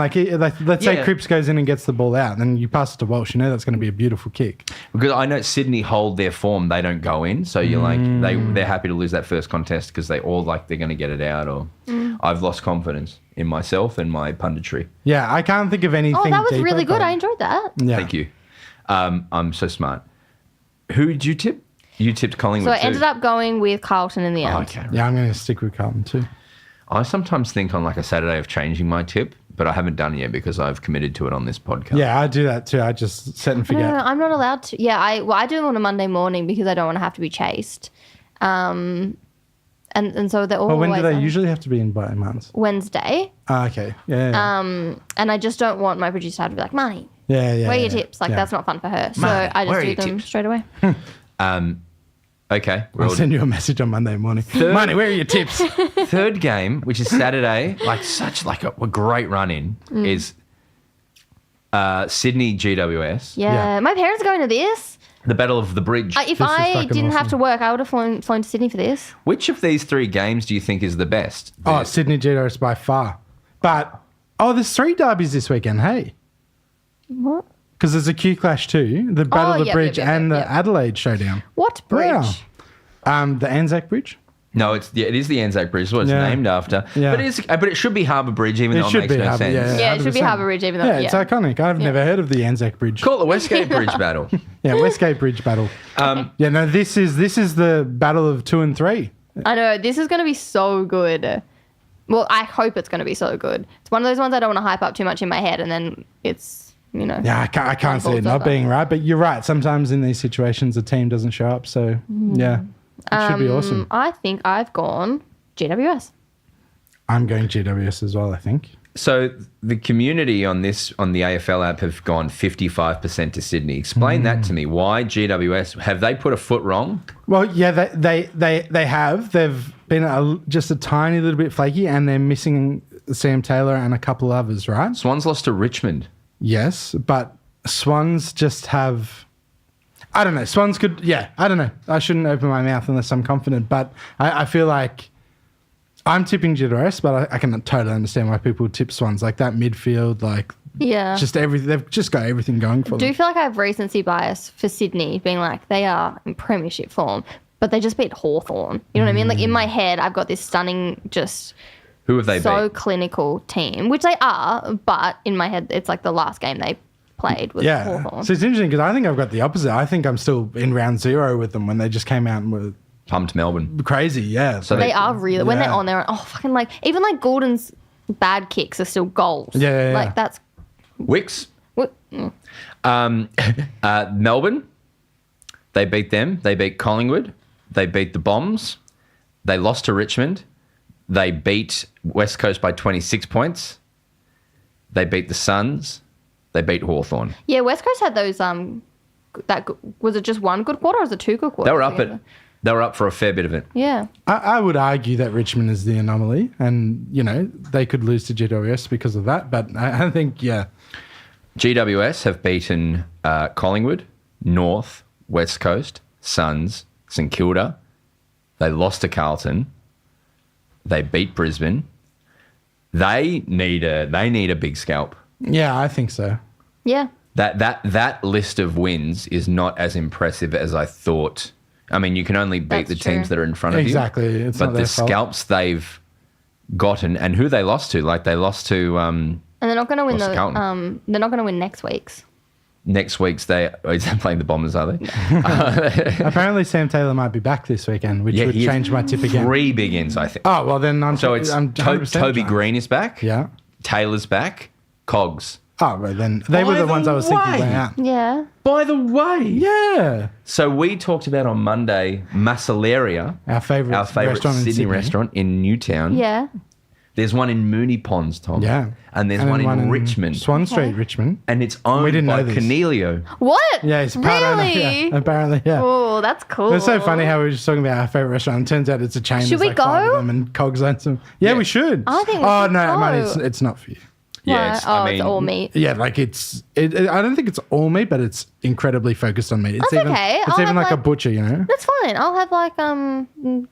let's say Yeah. Cripps goes in and gets the ball out, and then you pass it to Walsh. You know that's going to be a beautiful kick. Because I know Sydney hold their form, they don't go in. So you're like they're happy to lose that first contest because they all like they're going to get it out. Or I've lost confidence in myself and my punditry. Yeah, I can't think of anything. Oh, that was deeper, really good. but- I enjoyed that. Yeah. Thank you. I'm so smart. Who did you tip? You tipped Collingwood So I too. ended up going with Carlton in the end. Oh, okay. Yeah, I'm going to stick with Carlton too. I sometimes think on like a Saturday of changing my tip, but I haven't done it yet because I've committed to it on this podcast. Yeah, I do that too. I just set and No, forget. I'm not allowed to. Yeah, I do it on a Monday morning because I don't want to have to be chased. And so they're Well, always when do they on usually have to be in by months? Wednesday. Okay. Yeah. And I just don't want my producer to have to be like, Marnie, yeah. where are your yeah, tips? Like, yeah. that's not fun for her. So Marnie, I where are just do your them tips? straight away. Okay. We're I'll all send you a message on Monday morning. Money, where are your tips? third game, which is Saturday, like such like a great run in, is Sydney GWS. Yeah. Yeah. My parents are going to this. The Battle of the Bridge. If This is I fucking didn't have awesome. to work, I would have flown to Sydney for this. Which of these three games do you think is the best? Oh, Sydney GWS by far. But, there's 3 derbies this weekend, hey? What? Because there's a Q Clash too, the Battle of the yep, Bridge yep, and the yep. Adelaide Showdown. What bridge? Wow. The Anzac Bridge? No, it is the Anzac Bridge. It's what it's Yeah. named after. Yeah. But it should be Harbour Bridge, even though it makes no sense. Yeah, it should be 100%. Harbour Bridge, even though- Yeah, it's yeah. iconic. I've never heard of the Anzac Bridge. Call it the Westgate Bridge Battle. Yeah, Westgate Bridge Battle. Yeah, no, this is the battle of 2 and 3. I know. This is going to be so good. Well, I hope it's going to be so good. It's one of those ones I don't want to hype up too much in my head, and then it's, Yeah, I can't see it Balls not over. being right, but you're right. Sometimes in these situations, the team doesn't show up. So, yeah, it should be awesome. I think I've gone GWS. I'm going GWS as well, I think. So the community on the AFL app have gone 55% to Sydney. Explain that to me. Why GWS? Have they put a foot wrong? Well, yeah, they have. They've been just a tiny little bit flaky, and they're missing Sam Taylor and a couple others, right? Swans lost to Richmond. Yes, but Swans just have... I don't know. Swans could... Yeah, I don't know. I shouldn't open my mouth unless I'm confident, but I feel like I'm tipping GWS, but I can totally understand why people tip Swans. Like that midfield, like Yeah. just everything. They've just got everything going for Do them. feel like I have recency bias for Sydney, being like they are in premiership form. but they just beat Hawthorn. You know what I mean? Like, in my head, I've got this stunning, just Who have they so beat? clinical team, which they are, but in my head, it's like the last game they played was Hawthorn. So it's interesting because I think I've got the opposite. I think I'm still in round 0 with them when they just came out and were Pumped Melbourne. crazy. Yeah. So They are really, when they're Yeah. on there, fucking like, even like Gordon's bad kicks are still goals. Yeah. Like, that's, Wicks. what, Melbourne. They beat them. They beat Collingwood. They beat the Bombs. They lost to Richmond. They beat West Coast by 26 points. They beat the Suns. They beat Hawthorn. yeah, West Coast had those, was it just one good quarter or was it 2 good quarters? They were up for a fair bit of it. Yeah. I would argue that Richmond is the anomaly and, they could lose to GWS because of that. But I think, GWS have beaten Collingwood, North, West Coast, Suns, St Kilda. They lost to Carlton. They beat Brisbane. They need a big scalp. yeah, I think so. Yeah. That list of wins is not as impressive as I thought. I mean, you can only beat That's the true. teams that are in front of Exactly. you. It's but not the their fault. scalps they've gotten and who they lost to, like they lost to And they're not going to win Lost to Carlton. they're not going to win next week's. next week's. They're playing the Bombers, are they? Apparently Sam Taylor might be back this weekend, which would he change my tip again. 3 big ins, I think. Oh, well then I'm So it's I'm 100% Toby done. Green is back. Yeah. Taylor's back. Cogs. Oh, well then they were By the ones the I was thinking way. going out. Yeah. By the way, Yeah. so we talked about on Monday Massaleria, Our favourite restaurant in Sydney restaurant in Newtown. Yeah. There's one in Moonee Ponds, Tom. Yeah. And there's then one in Richmond. Swan Street, Richmond. And it's owned didn't by know this. Cornelio. What? Yeah, it's part owner. Really? Yeah, apparently, yeah. Oh, that's cool. It's so funny how we were just talking about our favourite restaurant. It turns out it's a chain. Should There's we like 5 go? of them and Cogs owns them. Yeah, Yeah. we should. I think we Oh, should no, go. man, it's not for you. Yeah, Right. It's all meat. Yeah, like I don't think it's all meat, but it's incredibly focused on meat. It's That's even, okay. It's I'll even have, like a like- butcher, That's fine. I'll have like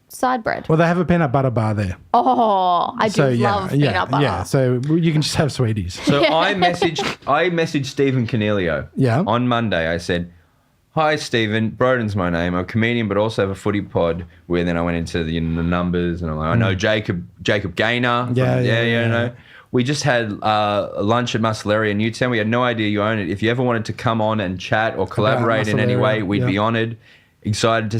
side bread. Well, they have a peanut butter bar there. Oh, I do love peanut butter. Yeah, so you can just have sweeties. So I messaged Stephen Cornelio. Yeah. On Monday, I said, "Hi, Stephen. Broden's my name. I'm a comedian, but also have a footy pod." Where then I went into the numbers, and I'm like, I know Jacob Gaynor. From, Yeah. We just had lunch at Massaleria in Newtown. We had no idea you own it. If you ever wanted to come on and chat or collaborate in any way, Massaleria, we'd be yeah. honoured. Excited to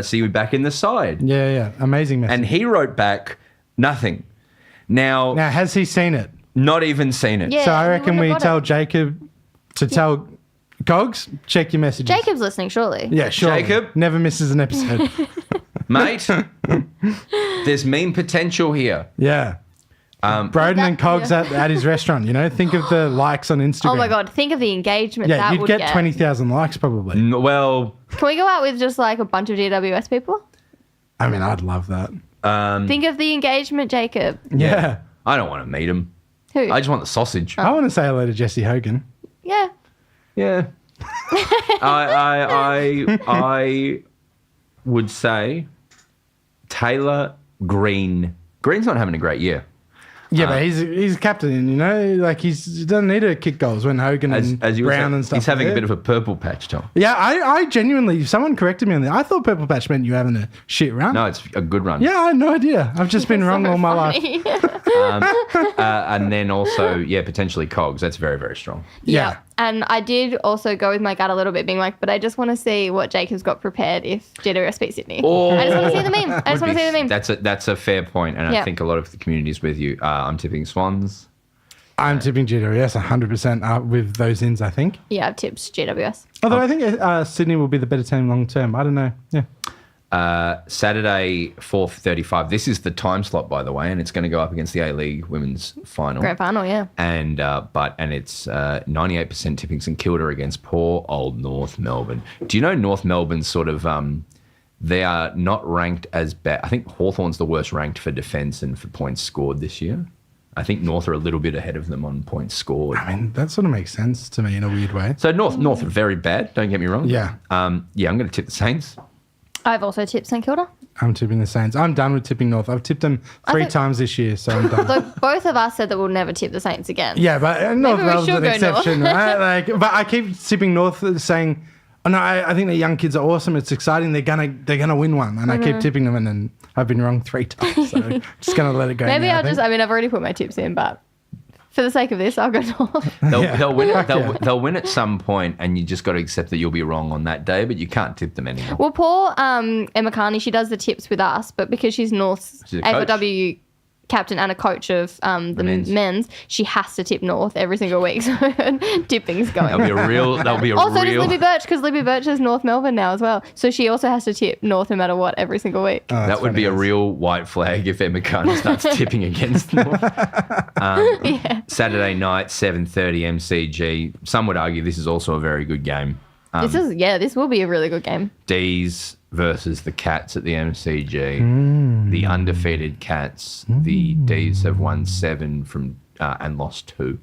see you back in the side. Yeah. Amazing message. And he wrote back, nothing. Now, Now, has he seen it? not even seen it. Yeah. So I we reckon wouldn't we have got tell it. Jacob to tell Cogs, check your messages. Jacob's listening, surely. Yeah, sure. Jacob? Never misses an episode. Mate, there's meme potential here. Yeah. Broden and Cogs at his restaurant, think of the likes on Instagram. Oh my God, think of the engagement Yeah, that you'd would get 20,000 likes probably. Well, Can we go out with just like a bunch of GWS people? I mean, I'd love that. Think of the engagement, Jacob. Yeah. I don't want to meet him. Who? I just want the sausage. I want to say hello to Jesse Hogan. Yeah. Yeah. I would say Taylor Green. Green's not having a great year. Yeah, but he's captain, like he doesn't need to kick goals when Hogan and As you were Brown saying, and stuff. he's having are a there. bit of a purple patch, Tom. Yeah, I genuinely, someone corrected me on that. I thought purple patch meant you having a shit run. No, it's a good run. Yeah, I had no idea. I've just been wrong all my life. And then also, potentially Cogs. That's very, very strong. Yeah. And I did also go with my gut a little bit, being like, but I just want to see what Jacob's got prepared if GWS beat Sydney. Oh. I just want to see the meme. I just want to see the meme. That's a fair point, and I Yeah. think a lot of the community's with you. I'm tipping Swans. I'm tipping GWS 100% with those ins, I think. Yeah, I've tipped GWS. Although I think Sydney will be the better team long term. I don't know. Yeah. Saturday, 4:35. This is the time slot, by the way, and it's going to go up against the A-League Women's Final. Grand final, yeah. And it's 98% tipping St Kilda against poor old North Melbourne. Do you know North Melbourne's sort of they are not ranked as bad. I think Hawthorn's the worst ranked for defence and for points scored this year. I think North are a little bit ahead of them on points scored. I mean, that sort of makes sense to me in a weird way. So North are very bad. Don't get me wrong. Yeah. I'm going to tip the Saints. I've also tipped St Kilda. I'm tipping the Saints. I'm done with tipping North. I've tipped them 3 times this year, so I'm done. So both of us said that we'll never tip the Saints again. Yeah, but North we Melbourne's should an go exception, right? But I keep tipping North saying, Oh, no, I think the young kids are awesome. It's exciting. They're gonna win one, and I keep tipping them, and then I've been wrong 3 times. So just gonna let it go. Maybe now, I've already put my tips in, but for the sake of this, I'll go North. They'll win it. They'll win at some point, and you just got to accept that you'll be wrong on that day, but you can't tip them anymore. Well, poor Emma Carney, she does the tips with us, but because she's North's AFLW captain and a coach of the men's, she has to tip North every single week. So tipping's going. That'll be a real. Also, does Libby Birch, because Libby Birch is North Melbourne now as well. So she also has to tip North no matter what every single week. Oh, that would be a real white flag if Emma Carney starts tipping against North. Saturday night, 7:30 MCG. Some would argue this is also a very good game. This will be a really good game. D's versus the Cats at the MCG. The undefeated Cats. The D's have won 7 from and lost 2.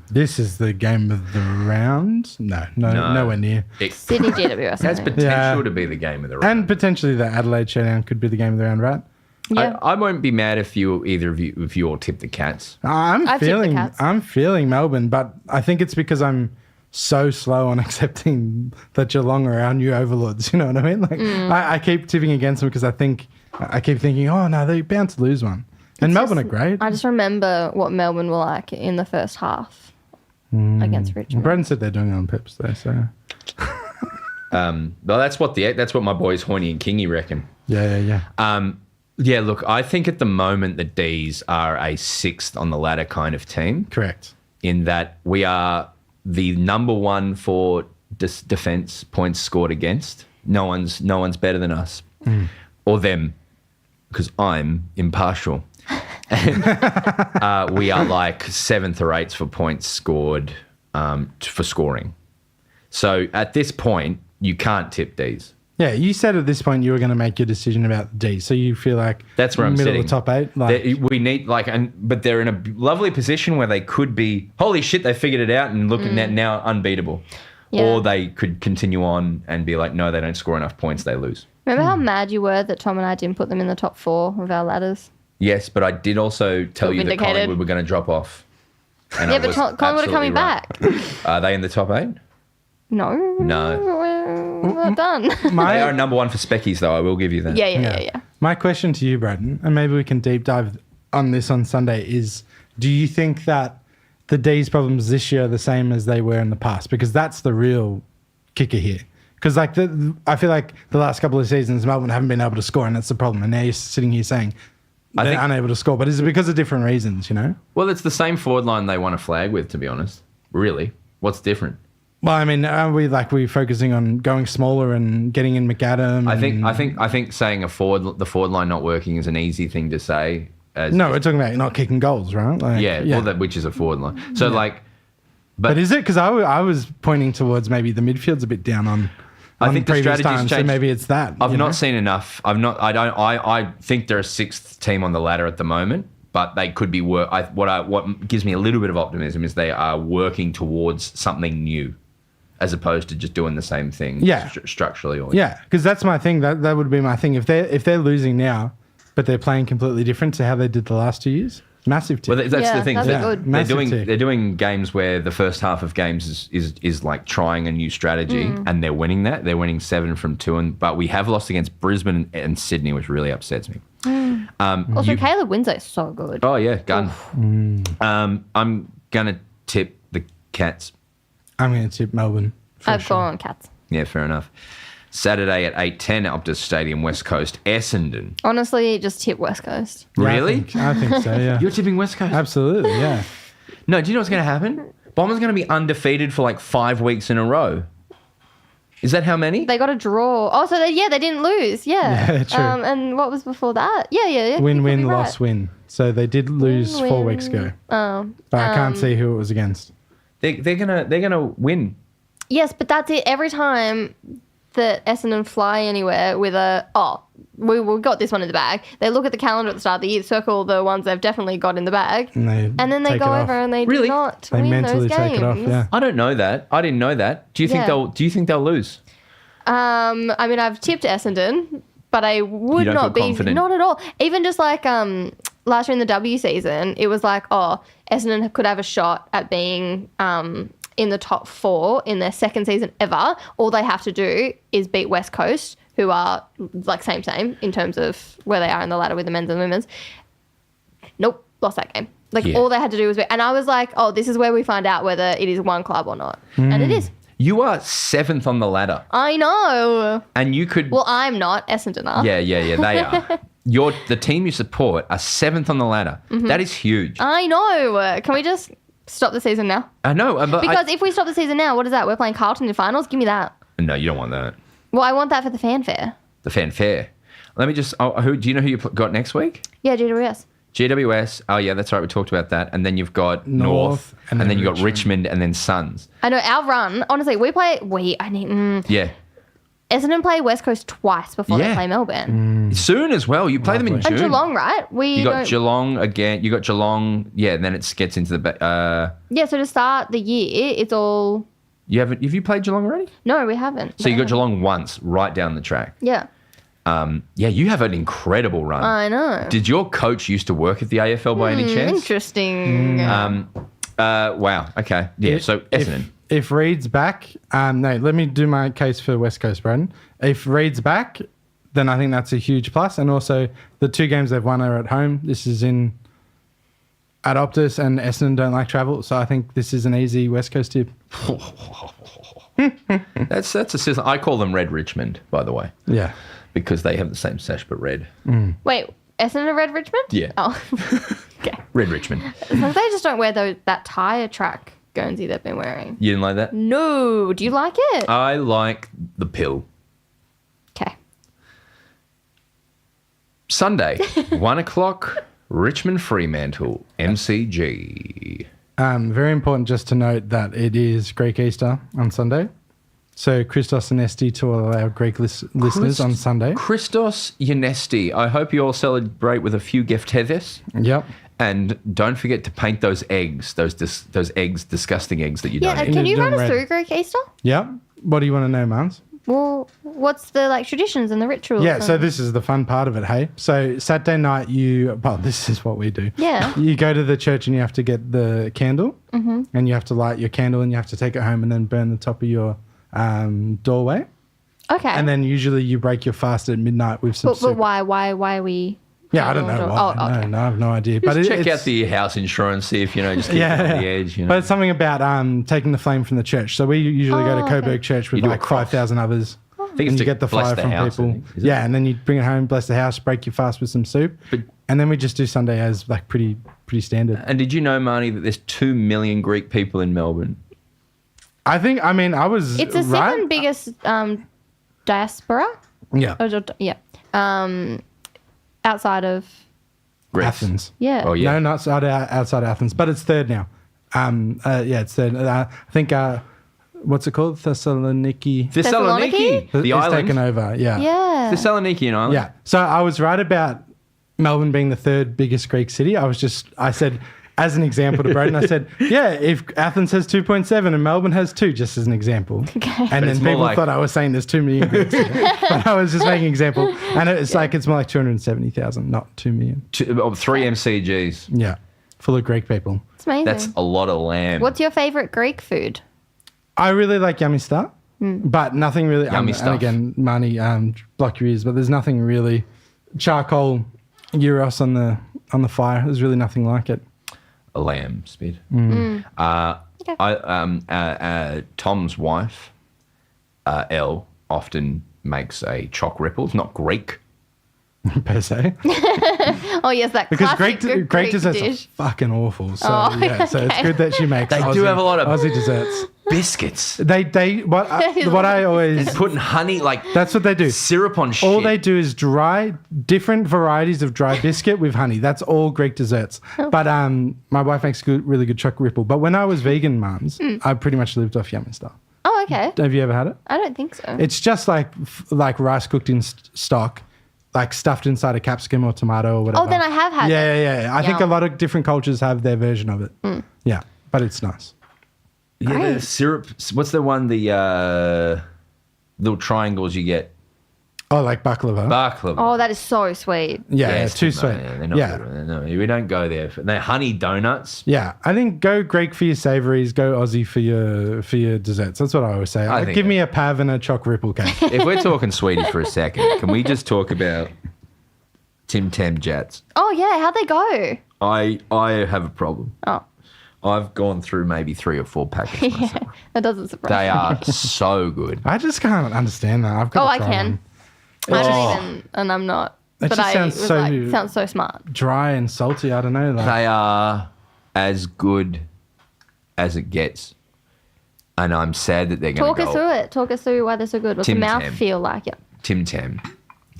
This is the game of the round. No, nowhere near. Sydney GWS. That's potential to be the game of the round, and potentially the Adelaide Showdown could be the game of the round, right? Yeah. I won't be mad if either of you all tip the Cats. I'm tipped the Cats. feeling Melbourne, but I think it's because I'm so slow on accepting that Geelong are our new overlords. You know what I mean? Like I keep tipping against them because I keep thinking, oh no, they're bound to lose one. And Melbourne are great. I just remember what Melbourne were like in the first half against Richmond. Broden said they're doing it on purpose though, so. Well, that's what my boys Horny and Kingy reckon. Yeah. Yeah, look, I think at the moment the D's are a 6th on the ladder kind of team. Correct. In that we are the number 1 for defence points scored against. No one's better than us or them, because I'm impartial. We are like 7th or 8th for points scored for scoring. So at this point, you can't tip D's. Yeah, you said at this point you were going to make your decision about D, so you feel like that's where I'm middle sitting. Of the top 8. Like, we need but they're in a lovely position where they could be. Holy shit, they figured it out and looking at now unbeatable, or they could continue on and be like, no, they don't score enough points, they lose. Remember how mad you were that Tom and I didn't put them in the top 4 of our ladders? Yes, but I did also tell you that Collingwood were going to drop off. And but Collingwood are coming back. Are they in the top 8? No. We're not done. They are number 1 for Speckies, though. I will give you that. Yeah. My question to you, Broden, and maybe we can deep dive on this on Sunday, is do you think that the D's problems this year are the same as they were in the past? Because that's the real kicker here. Because I feel like the last couple of seasons, Melbourne haven't been able to score, and that's the problem. And now you're sitting here saying they're unable to score. But is it because of different reasons, you know? Well, it's the same forward line they won a flag with, to be honest. Really. What's different? Well, I mean, are we focusing on going smaller and getting in McAdam? I think saying the forward line not working is an easy thing to say. No, we're talking about not kicking goals, right? Well, which is a forward line. So but is it? Because I was pointing towards maybe the midfield's a bit down on. I think the strategy's changed. So maybe it's that. I've not seen enough. I think they're a 6th team on the ladder at the moment. But they could be what gives me a little bit of optimism is they are working towards something new, as opposed to just doing the same thing structurally. Because that's my thing. That would be my thing. If they're losing now, but they're playing completely different to how they did the last 2 years, massive tick. Well, that's the thing. Good. They're doing games where the first half of games is like trying a new strategy, and they're winning that. They're winning 7 from 2, but we have lost against Brisbane and Sydney, which really upsets me. Also, Caleb Winslow is so good. Oh yeah, gun. I'm gonna tip the Cats. I'm going to tip Melbourne. I've gone Cats. Yeah, fair enough. Saturday at 8:10, Optus Stadium, West Coast, Essendon. Honestly, just tip West Coast. Really? I think so, yeah. You're tipping West Coast? Absolutely, yeah. No, do you know what's going to happen? Bombers going to be undefeated for like 5 weeks in a row. Is that how many? They got a draw. Oh, so they didn't lose. Yeah. True. And what was before that? Yeah. Win, loss, win. So they did lose 4 weeks ago. Oh. But I can't see who it was against. They're gonna win. Yes, but that's it. Every time that Essendon fly anywhere with we got this one in the bag. They look at the calendar at the start of the year, circle the ones they've definitely got in the bag, and then they go over and they do not win mentally those games. take it off, yeah. I don't know that. I didn't know that. Do you think they'll lose? I mean, I've tipped Essendon, but I would not be confident. Not at all. Even just like last year in the W season, it was like, Essendon could have a shot at being in the top 4 in their second season ever. All they have to do is beat West Coast, who are like same in terms of where they are in the ladder with the men's and women's. Nope, lost that game. Like all they had to do was and I was like, oh, this is where we find out whether it is one club or not. And it is. You are 7th on the ladder. I know. And you could... Well, I'm not. Essendon are. Yeah, they are. The team you support are 7th on the ladder. Mm-hmm. That is huge. I know. Can we just stop the season now? I know. Because if we stop the season now, what is that? We're playing Carlton in finals? Give me that. No, you don't want that. Well, I want that for the fanfare. The fanfare. Let me just... do you know who you got next week? Yeah, GWS. GWS. Oh, yeah, that's right. We talked about that. And then you've got North and then you've got Richmond and then Suns. I know. Our run, honestly, Yeah. Essendon play West Coast twice before they play Melbourne. Soon as well. You play them in June. And Geelong, right? You got Geelong again. You got Geelong. Yeah, and then it gets into the... Yeah, so to start the year, it's all... Have you played Geelong already? No, we haven't. So you got Geelong once, right down the track. Yeah. You have an incredible run. I know. Did your coach used to work at the AFL by any chance? Interesting. Wow. Okay. Yeah. So Essendon. If Reed's back, no, let me do my case for West Coast, Broden. If Reed's back, then I think that's a huge plus. And also, the 2 games they've won are at home. This is at Optus, and Essendon don't like travel, so I think this is an easy West Coast tip. That's a system. I call them Red Richmond, by the way. Yeah. Because they have the same sash but red. Wait, Essendon Red Richmond? Yeah. Oh, okay. Red Richmond. They just don't wear that tyre track Guernsey they've been wearing. You didn't like that? No. Do you like it? I like the pill. Okay. Sunday, 1 o'clock, Richmond Fremantle, MCG. Very important just to note that it is Greek Easter on Sunday. So Christos Anesti to all our Greek listeners on Sunday. Christos Anesti. I hope you all celebrate with a few giftedes. Yep. And don't forget to paint those eggs, those eggs, disgusting eggs that you don't eat. Can you run us through Greek Easter? Yep. What do you want to know, Marns? Well, what's the traditions and the rituals? Yeah, so this is the fun part of it, hey? So Saturday night this is what we do. Yeah. You go to the church and you have to get the candle and you have to light your candle and you have to take it home and then burn the top of your doorway. Okay. And then usually you break your fast at midnight with some soup. But why are we... Yeah, I don't know why. Oh, okay. No, I have no idea. Just check out the house insurance, see if, just keep it on the edge. But it's something about taking the flame from the church. So we usually go to Coburg Church with 5,000 others. I think and you get the fire from people. Yeah, and then you bring it home, bless the house, break your fast with some soup. And then we just do Sunday as pretty standard. And did you know, Marnie, that there's 2 million Greek people in Melbourne? I was It's the second biggest diaspora. Yeah. Yeah. Outside of Greece. Athens. Yeah. Oh, yeah. No, not outside Athens, but it's third now. It's third. I think, what's it called? Thessaloniki. The island. Taken over, yeah. Yeah. Thessaloniki, island. Yeah. So I was right about Melbourne being the 3rd biggest Greek city. I said, as an example to Broden, I said, yeah, if Athens has 2.7 and Melbourne has 2, just as an example. Okay. And then people thought I was saying there's 2 million Greeks here. But I was just making an example. And it's it's more like 270,000, not 2 million. 3 MCGs. Yeah. Full of Greek people. It's amazing. That's a lot of lamb. What's your favourite Greek food? I really like yummy stuff, but nothing really. Yummy stuff. And again, Marnie, block your ears, but there's nothing really. Charcoal, gyros on the fire. There's really nothing like it. A lamb, Spid. Okay. Tom's wife, Elle, often makes a choc ripple. It's not Greek. Per se. Oh, yes, that because classic Greek desserts dish. are fucking awful. So, so it's okay. good that she makes They do have a lot of Aussie desserts. Biscuits. What I always... And putting honey, that's what they do. Syrup on shit. All they do is different varieties of dry biscuit with honey. That's all Greek desserts. But my wife makes really good chocolate ripple. But when I was vegan, Marns, I pretty much lived off yummy stuff. Oh, okay. Have you ever had it? I don't think so. It's just like rice cooked in stock, stuffed inside a capsicum or tomato or whatever. Oh, then I have had it. Yeah. I think a lot of different cultures have their version of it. Yeah, but it's nice. Yeah, the syrup. What's the one, the little triangles you get? Oh, like baklava. Baklava. Oh, that is so sweet. Yeah, Yes, too no, sweet. they're not Yeah. good. No, we don't go there. They're honey donuts. Yeah, I think go Greek for your savouries, go Aussie for your desserts. That's what I always say. I think Give me a pav and a choc ripple cake. If we're talking sweeties for a second, can we just talk about Tim Tam Jats? Oh, yeah. How'd they go? I have a problem. Oh, I've gone through maybe 3 or 4 packets myself. that doesn't surprise They me. are so good. I just can't understand that. I've got Oh, to I try can. one. I don't even, and I'm not. It But just I sounds was so- like, sounds so smart. Dry and salty. I don't know. Like, They are as good as it gets. And I'm sad that they're going Talk to us go. through it. Talk us through why they're so good. What's Tim the mouth Tam. feel like? Yeah. Tim Tam.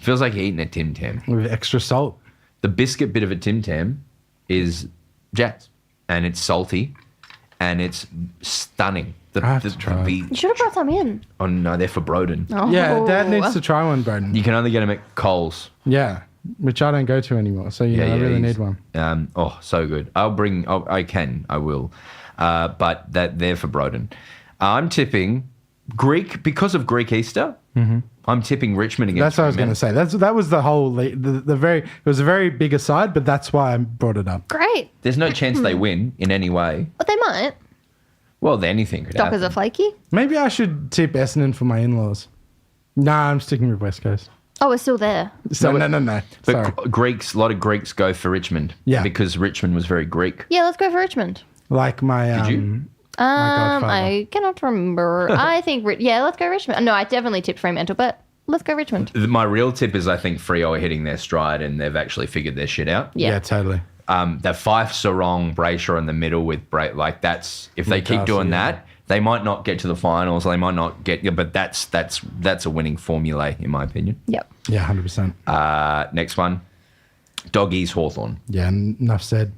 Feels like you're eating a Tim Tam. with extra salt. The biscuit bit of a Tim Tam is Jats. And it's salty. And it's stunning. I have to try it. You should have brought some in. Oh, no, they're for Broden. Oh. Yeah, Dad needs to try one, Broden. You can only get them at Coles. Yeah, which I don't go to anymore. So, I really need one. Oh, so good. I will. But they're for Broden. I'm tipping Greek, because of Greek Easter, I'm tipping Richmond against That's what I was going to say. That was the whole, it was a very big aside, but that's why I brought it up. Great. There's no chance they win in any way. But they might. Well, anything could Dockers happen. are flaky. Maybe I should tip Essendon for my in-laws. Nah, I'm sticking with West Coast. Oh, we're still there. So, no. But Sorry. a lot of Greeks go for Richmond. Yeah. Because Richmond was very Greek. Yeah, let's go for Richmond. Like my... Did you? godfather. I cannot remember. I think, let's go Richmond. No, I definitely tipped Fremantle, but let's go Richmond. My real tip is I think Freo are hitting their stride and they've actually figured their shit out. Yeah, totally. That Fife, Sarong, Brayshaw in the middle with that's if they keep Newcastle, doing yeah. that, they might not get to the finals. They might not get, but that's a winning formula in my opinion. Yep. Yeah, 100%. Next one, Doggies, Hawthorn. Yeah, enough said.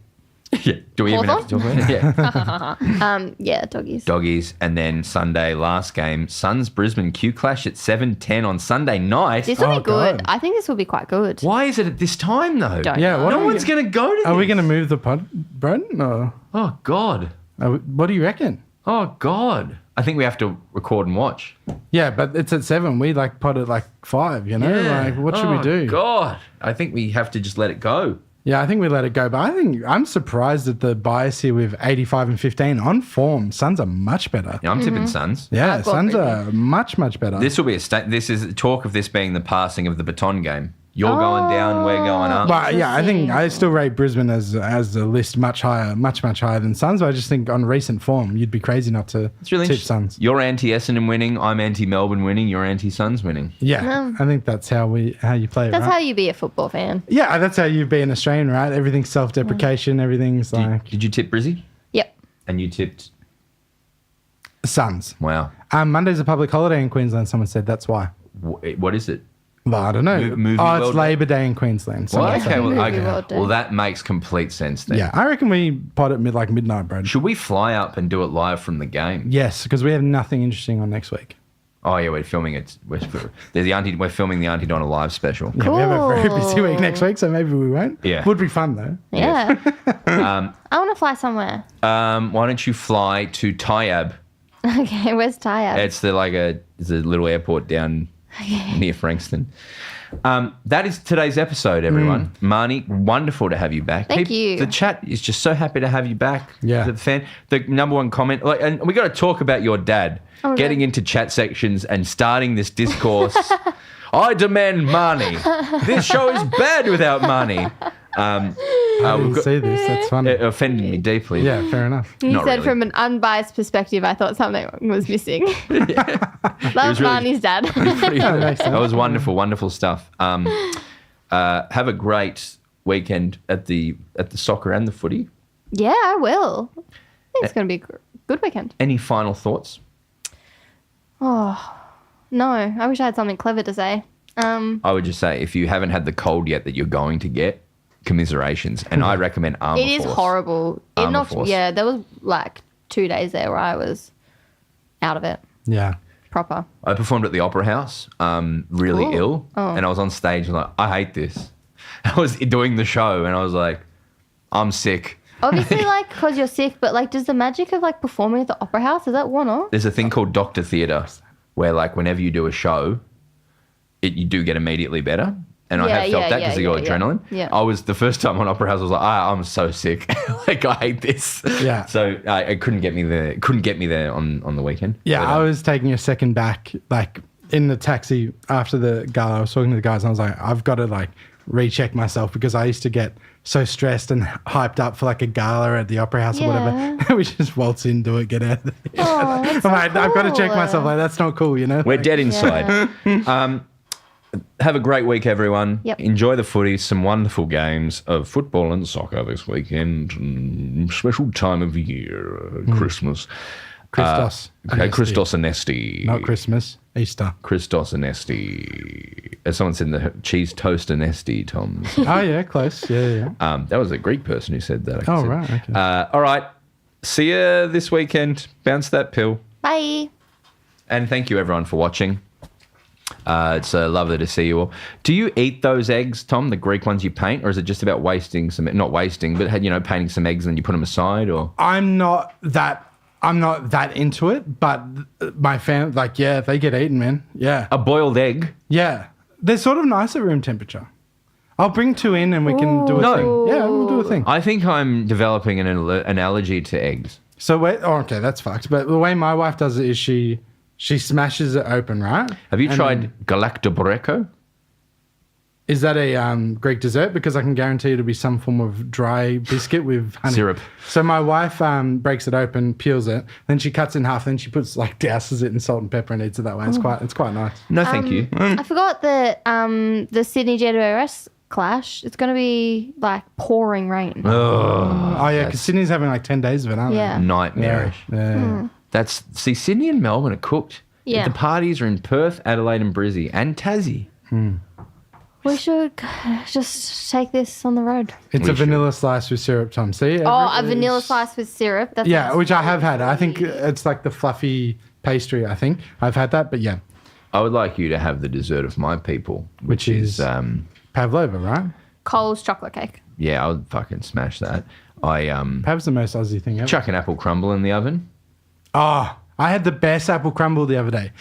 Yeah, do we even have to talk about it? Yeah, Yeah, doggies. Doggies, and then Sunday last game, Suns Brisbane Q Clash at 7:10 on Sunday night. This will Oh, be good. God. I think this will be quite good. Why is it at this time though? Don't Yeah, know. what No are we one's going to go to this. Are we going to move the pod, Broden? Or Oh God. what do you reckon? Oh God. I think we have to record and watch. Yeah, but it's at 7. We pod at 5, Like, what should we do? God. I think we have to just let it go. Yeah, I think we let it go. But I'm surprised at the bias here with 85 and 15 on form. Suns are much better. Yeah, I'm tipping Suns. Yeah, I've got Suns Brisbane. are much, much better. This will be this is talk of this being the passing of the baton game. You're going down, we're going up. But yeah, I think I Interesting. still rate Brisbane as a list much higher than Suns. But I just think on recent form, you'd be crazy not to It's really tip interesting. Suns. You're anti-Essendon winning, I'm anti-Melbourne winning, you're anti-Suns winning. Yeah, No. I think that's how you play it, That's right? how you be a football fan. Yeah, that's how you be an Australian, right? Everything's self-deprecation. Everything's like Did you tip Brizzy? Yep. And you tipped, Suns. wow. Monday's a public holiday in Queensland. Someone said that's why. What is it? Well, I don't know. Movie it's World Labor Day in Queensland. Well, Someone said. okay, Movie World Day. well, that makes complete sense then. Yeah, I reckon we pod at midnight, bro. Should we fly up and do it live from the game? Yes, because we have nothing interesting on next week. Oh yeah, we're filming it. We're filming the Auntie Donna live special. Yeah, we have a very busy week Cool. next week, so maybe we won't. Yeah. Would be fun though. Yeah. I want to fly somewhere. Why don't you fly to Tyab? Okay, where's Tyab? It's it's a little airport down near Frankston. That is today's episode, everyone. Marnie, wonderful to have you back. Thank you. The chat is just so happy to have you back. Yeah. The number one comment, and we got to talk about your dad Oh, getting God. into chat sections and starting this discourse. I demand Marnie. This show is bad without Marnie. I didn't see this. That's funny. It offended me deeply. Yeah, fair enough. You Not said really. from an unbiased perspective, I thought something was missing. Love was really- Marnie's dad. Pretty Yeah, good. makes sense. That was wonderful stuff. Have a great weekend at the soccer and the footy. Yeah, I will. I think it's going to be a good weekend. Any final thoughts? Oh, no. I wish I had something clever to say. I would just say if you haven't had the cold yet that you're going to get, commiserations. And I recommend Armour It is Force. horrible. It Armour knocked, Force. yeah, there was like 2 days there where I was out of it. Yeah. Proper. I performed at the Opera House, really Cool. ill. Oh. And I was on stage and like, I hate this. I was doing the show and I was like, I'm sick. Obviously, like, because you're sick, but like, does the magic of like performing at the Opera House, is that one off? There's a thing called Doctor Theatre where like whenever you do a show, you do get immediately better. And I have felt that because of your adrenaline. Yeah. I was the first time on Opera House. I was like, I'm so sick. Like I hate this. Yeah. So I couldn't get me there. Couldn't get me there on the weekend. Yeah, But, I was taking a second back, like in the taxi after the gala. I was talking to the guys and I was like, I've got to like recheck myself because I used to get so stressed and hyped up for like a gala at the Opera House or whatever. We just waltz in, do it, get out of there. Oh, that's I'm like, so I've got to check cool. myself. Like, that's not cool, you know? We're Like, dead inside. Have a great week, everyone. Yep. Enjoy the footy. Some wonderful games of football and soccer this weekend. Special time of year, Christmas. Christos. Okay, Anesti. Christos Anesti. Not Christmas, Easter. Christos Anesti. As someone said, the cheese toast Anesti, Tom. Oh, yeah, close. Yeah. That was a Greek person who said that. Oh, right. Okay. All right. See you this weekend. Bounce that pill. Bye. And thank you, everyone, for watching. It's lovely to see you all. Do you eat those eggs, Tom, the Greek ones you paint, or is it just about wasting some, not wasting, but painting some eggs and then you put them aside? Or I'm not that into it, but my family, like, yeah, they get eaten, man. Yeah. a boiled egg? Yeah. They're sort of nice at room temperature. I'll bring 2 in and we can do a No. thing. Yeah, we'll do a thing. I think I'm developing an allergy to eggs. So wait, okay, that's fucked. But the way my wife does it is she smashes it open, right? Have you And tried then- galactobreko? Is that a Greek dessert? Because I can guarantee it'll be some form of dry biscuit with honey. Syrup. So my wife breaks it open, peels it, then she cuts it in half, then she puts douses it in salt and pepper and eats it that way. It's quite nice. No, thank you. I forgot that the Sydney GWS clash. It's going to be like pouring rain. Oh yeah, because Sydney's having like 10 days of it, aren't they? Yeah. Nightmarish. Yeah. See, Sydney and Melbourne are cooked. Yeah. The parties are in Perth, Adelaide and Brizzy and Tassie. We should just take this on the road. It's We a vanilla slice with syrup, Tom. See? A vanilla slice with syrup. That's Yeah, which I have had. I think it's like the fluffy pastry, I think. I've had that, but yeah. I would like you to have the dessert of my people, which is Pavlova, right? Cole's chocolate cake. yeah, I would fucking smash that. I Pav's the most Aussie thing ever. chuck an apple crumble in the oven. Oh, I had the best apple crumble the other day.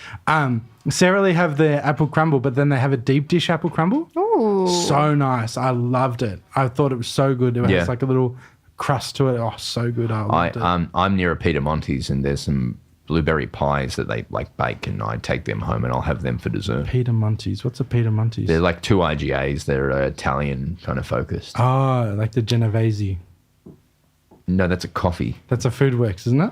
Sarah Lee have the apple crumble, but then they have a deep dish apple crumble. Ooh. So nice. I loved it. I thought it was so good. It Yeah. has like a little crust to it. Oh, so good. I loved it. I'm near a Peter Monty's and there's some blueberry pies that they like bake and I take them home and I'll have them for dessert. Peter Monty's. What's a Peter Monty's? They're like 2 IGAs. They're Italian kind of focused. Oh, like the Genovese. No, that's a coffee. That's a Foodworks, isn't it?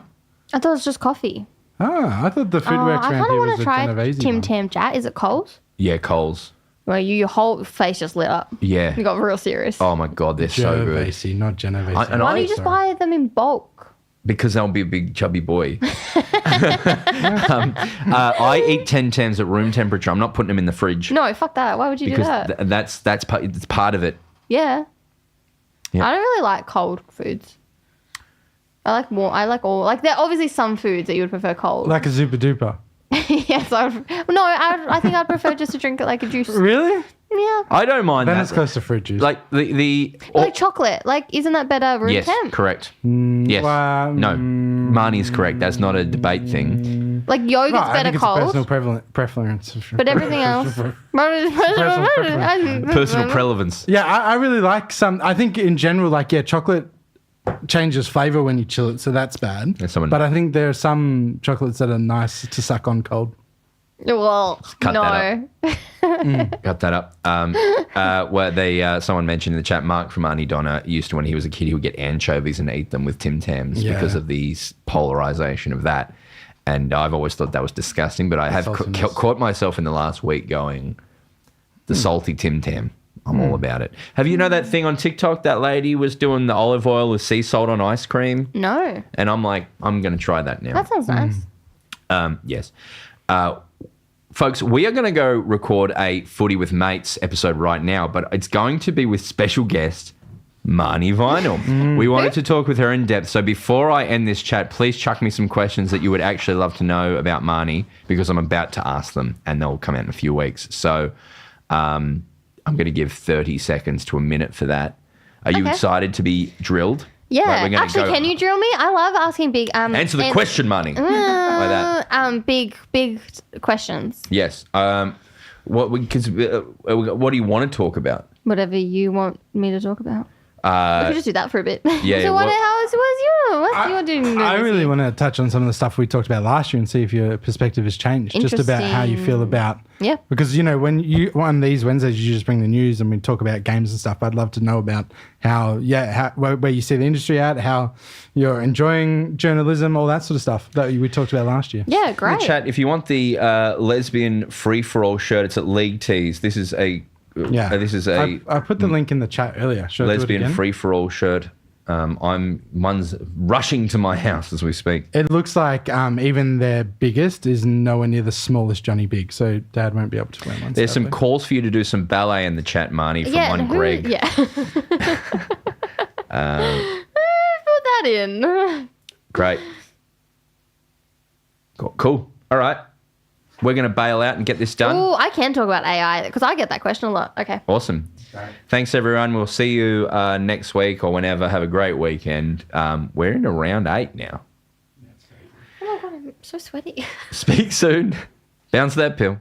I thought it was just coffee. Ah, I thought the Foodworks I around kind of here want was to a try Genovese Tim one. Tam Chat. Is it Coles? Yeah, Coles. Well, your whole face just lit up. Yeah. You got real serious. Oh my God, they're so good. Genovese, not Genovese. And Why don't you just buy them in bulk? Because I'll be a big chubby boy. I eat 10 Tams at room temperature. I'm not putting them in the fridge. No, fuck that. Why would you because do that? that's part of it. Yeah. Yeah. I don't really like cold foods. I like warm. I like all. Like there are obviously some foods that you would prefer cold. Like a Zupa Duper. Yes, I think I'd prefer just to drink it like a juice. Really? Yeah. I don't mind Then that. it's close to fruit juice. Like the Like chocolate. Like, isn't that better room yes, temp? correct. Yes. well, No. Marnie's correct. That's not a debate thing. Like yogurt's Right, I better think it's a cold. personal preference. But everything else. Personal relevance. Yeah, I really like some. I think in general, like, yeah, chocolate changes flavor when you chill it, so that's bad. Yeah, but I think there are some chocolates that are nice to suck on cold. Well, Cut no. that Cut that up. Where someone mentioned in the chat, Mark from Arnie Donna used to, when he was a kid, he would get anchovies and eat them with Tim Tams Yeah. because of the polarization of that. And I've always thought that was disgusting, but I have saltiness. caught myself in the last week going, the salty Tim Tam. I'm all about it. Have you know that thing on TikTok? That lady was doing the olive oil with sea salt on ice cream. No. And I'm like, I'm going to try that now. That sounds nice. Yes. Folks, we are going to go record a Footy with Mates episode right now, but it's going to be with special guest Marnie Vinyl. We wanted to talk with her in depth. So before I end this chat, please chuck me some questions that you would actually love to know about Marnie, because I'm about to ask them and they'll come out in a few weeks. So I'm going to give 30 seconds to a minute for that. Are you Okay. excited to be drilled? Yeah. Like, we're gonna Actually, go- can you drill me? I love asking big. Answer the question, Marnie. Like that. Big questions. Yes. What do you want to talk about? Whatever you want me to talk about. We could just do that for a bit. Yeah. So what's your doing? I really want to touch on some of the stuff we talked about last year and see if your perspective has changed, just about how you feel about. Yeah. Because when you on these Wednesdays you just bring the news and we talk about games and stuff. I'd love to know about where you see the industry at, how you're enjoying journalism, all that sort of stuff that we talked about last year. Yeah, great. In the chat, if you want the lesbian free for all shirt, it's at League Tees. This is a. I put the link in the chat earlier. Should I do it lesbian again? free for all shirt. One's rushing to my house as we speak. It looks like even their biggest is nowhere near the smallest Johnny Big, so Dad won't be able to wear one. There's some calls for you to do some ballet in the chat, Marnie, from one Greg. Yeah. Put that in. Great. Cool. All right. We're going to bail out and get this done. Oh, I can talk about AI because I get that question a lot. Okay. Awesome. Right. Thanks, everyone. We'll see you next week or whenever. Have a great weekend. We're in round 8 now. Oh, my God, I'm so sweaty. Speak soon. Bounce that pill.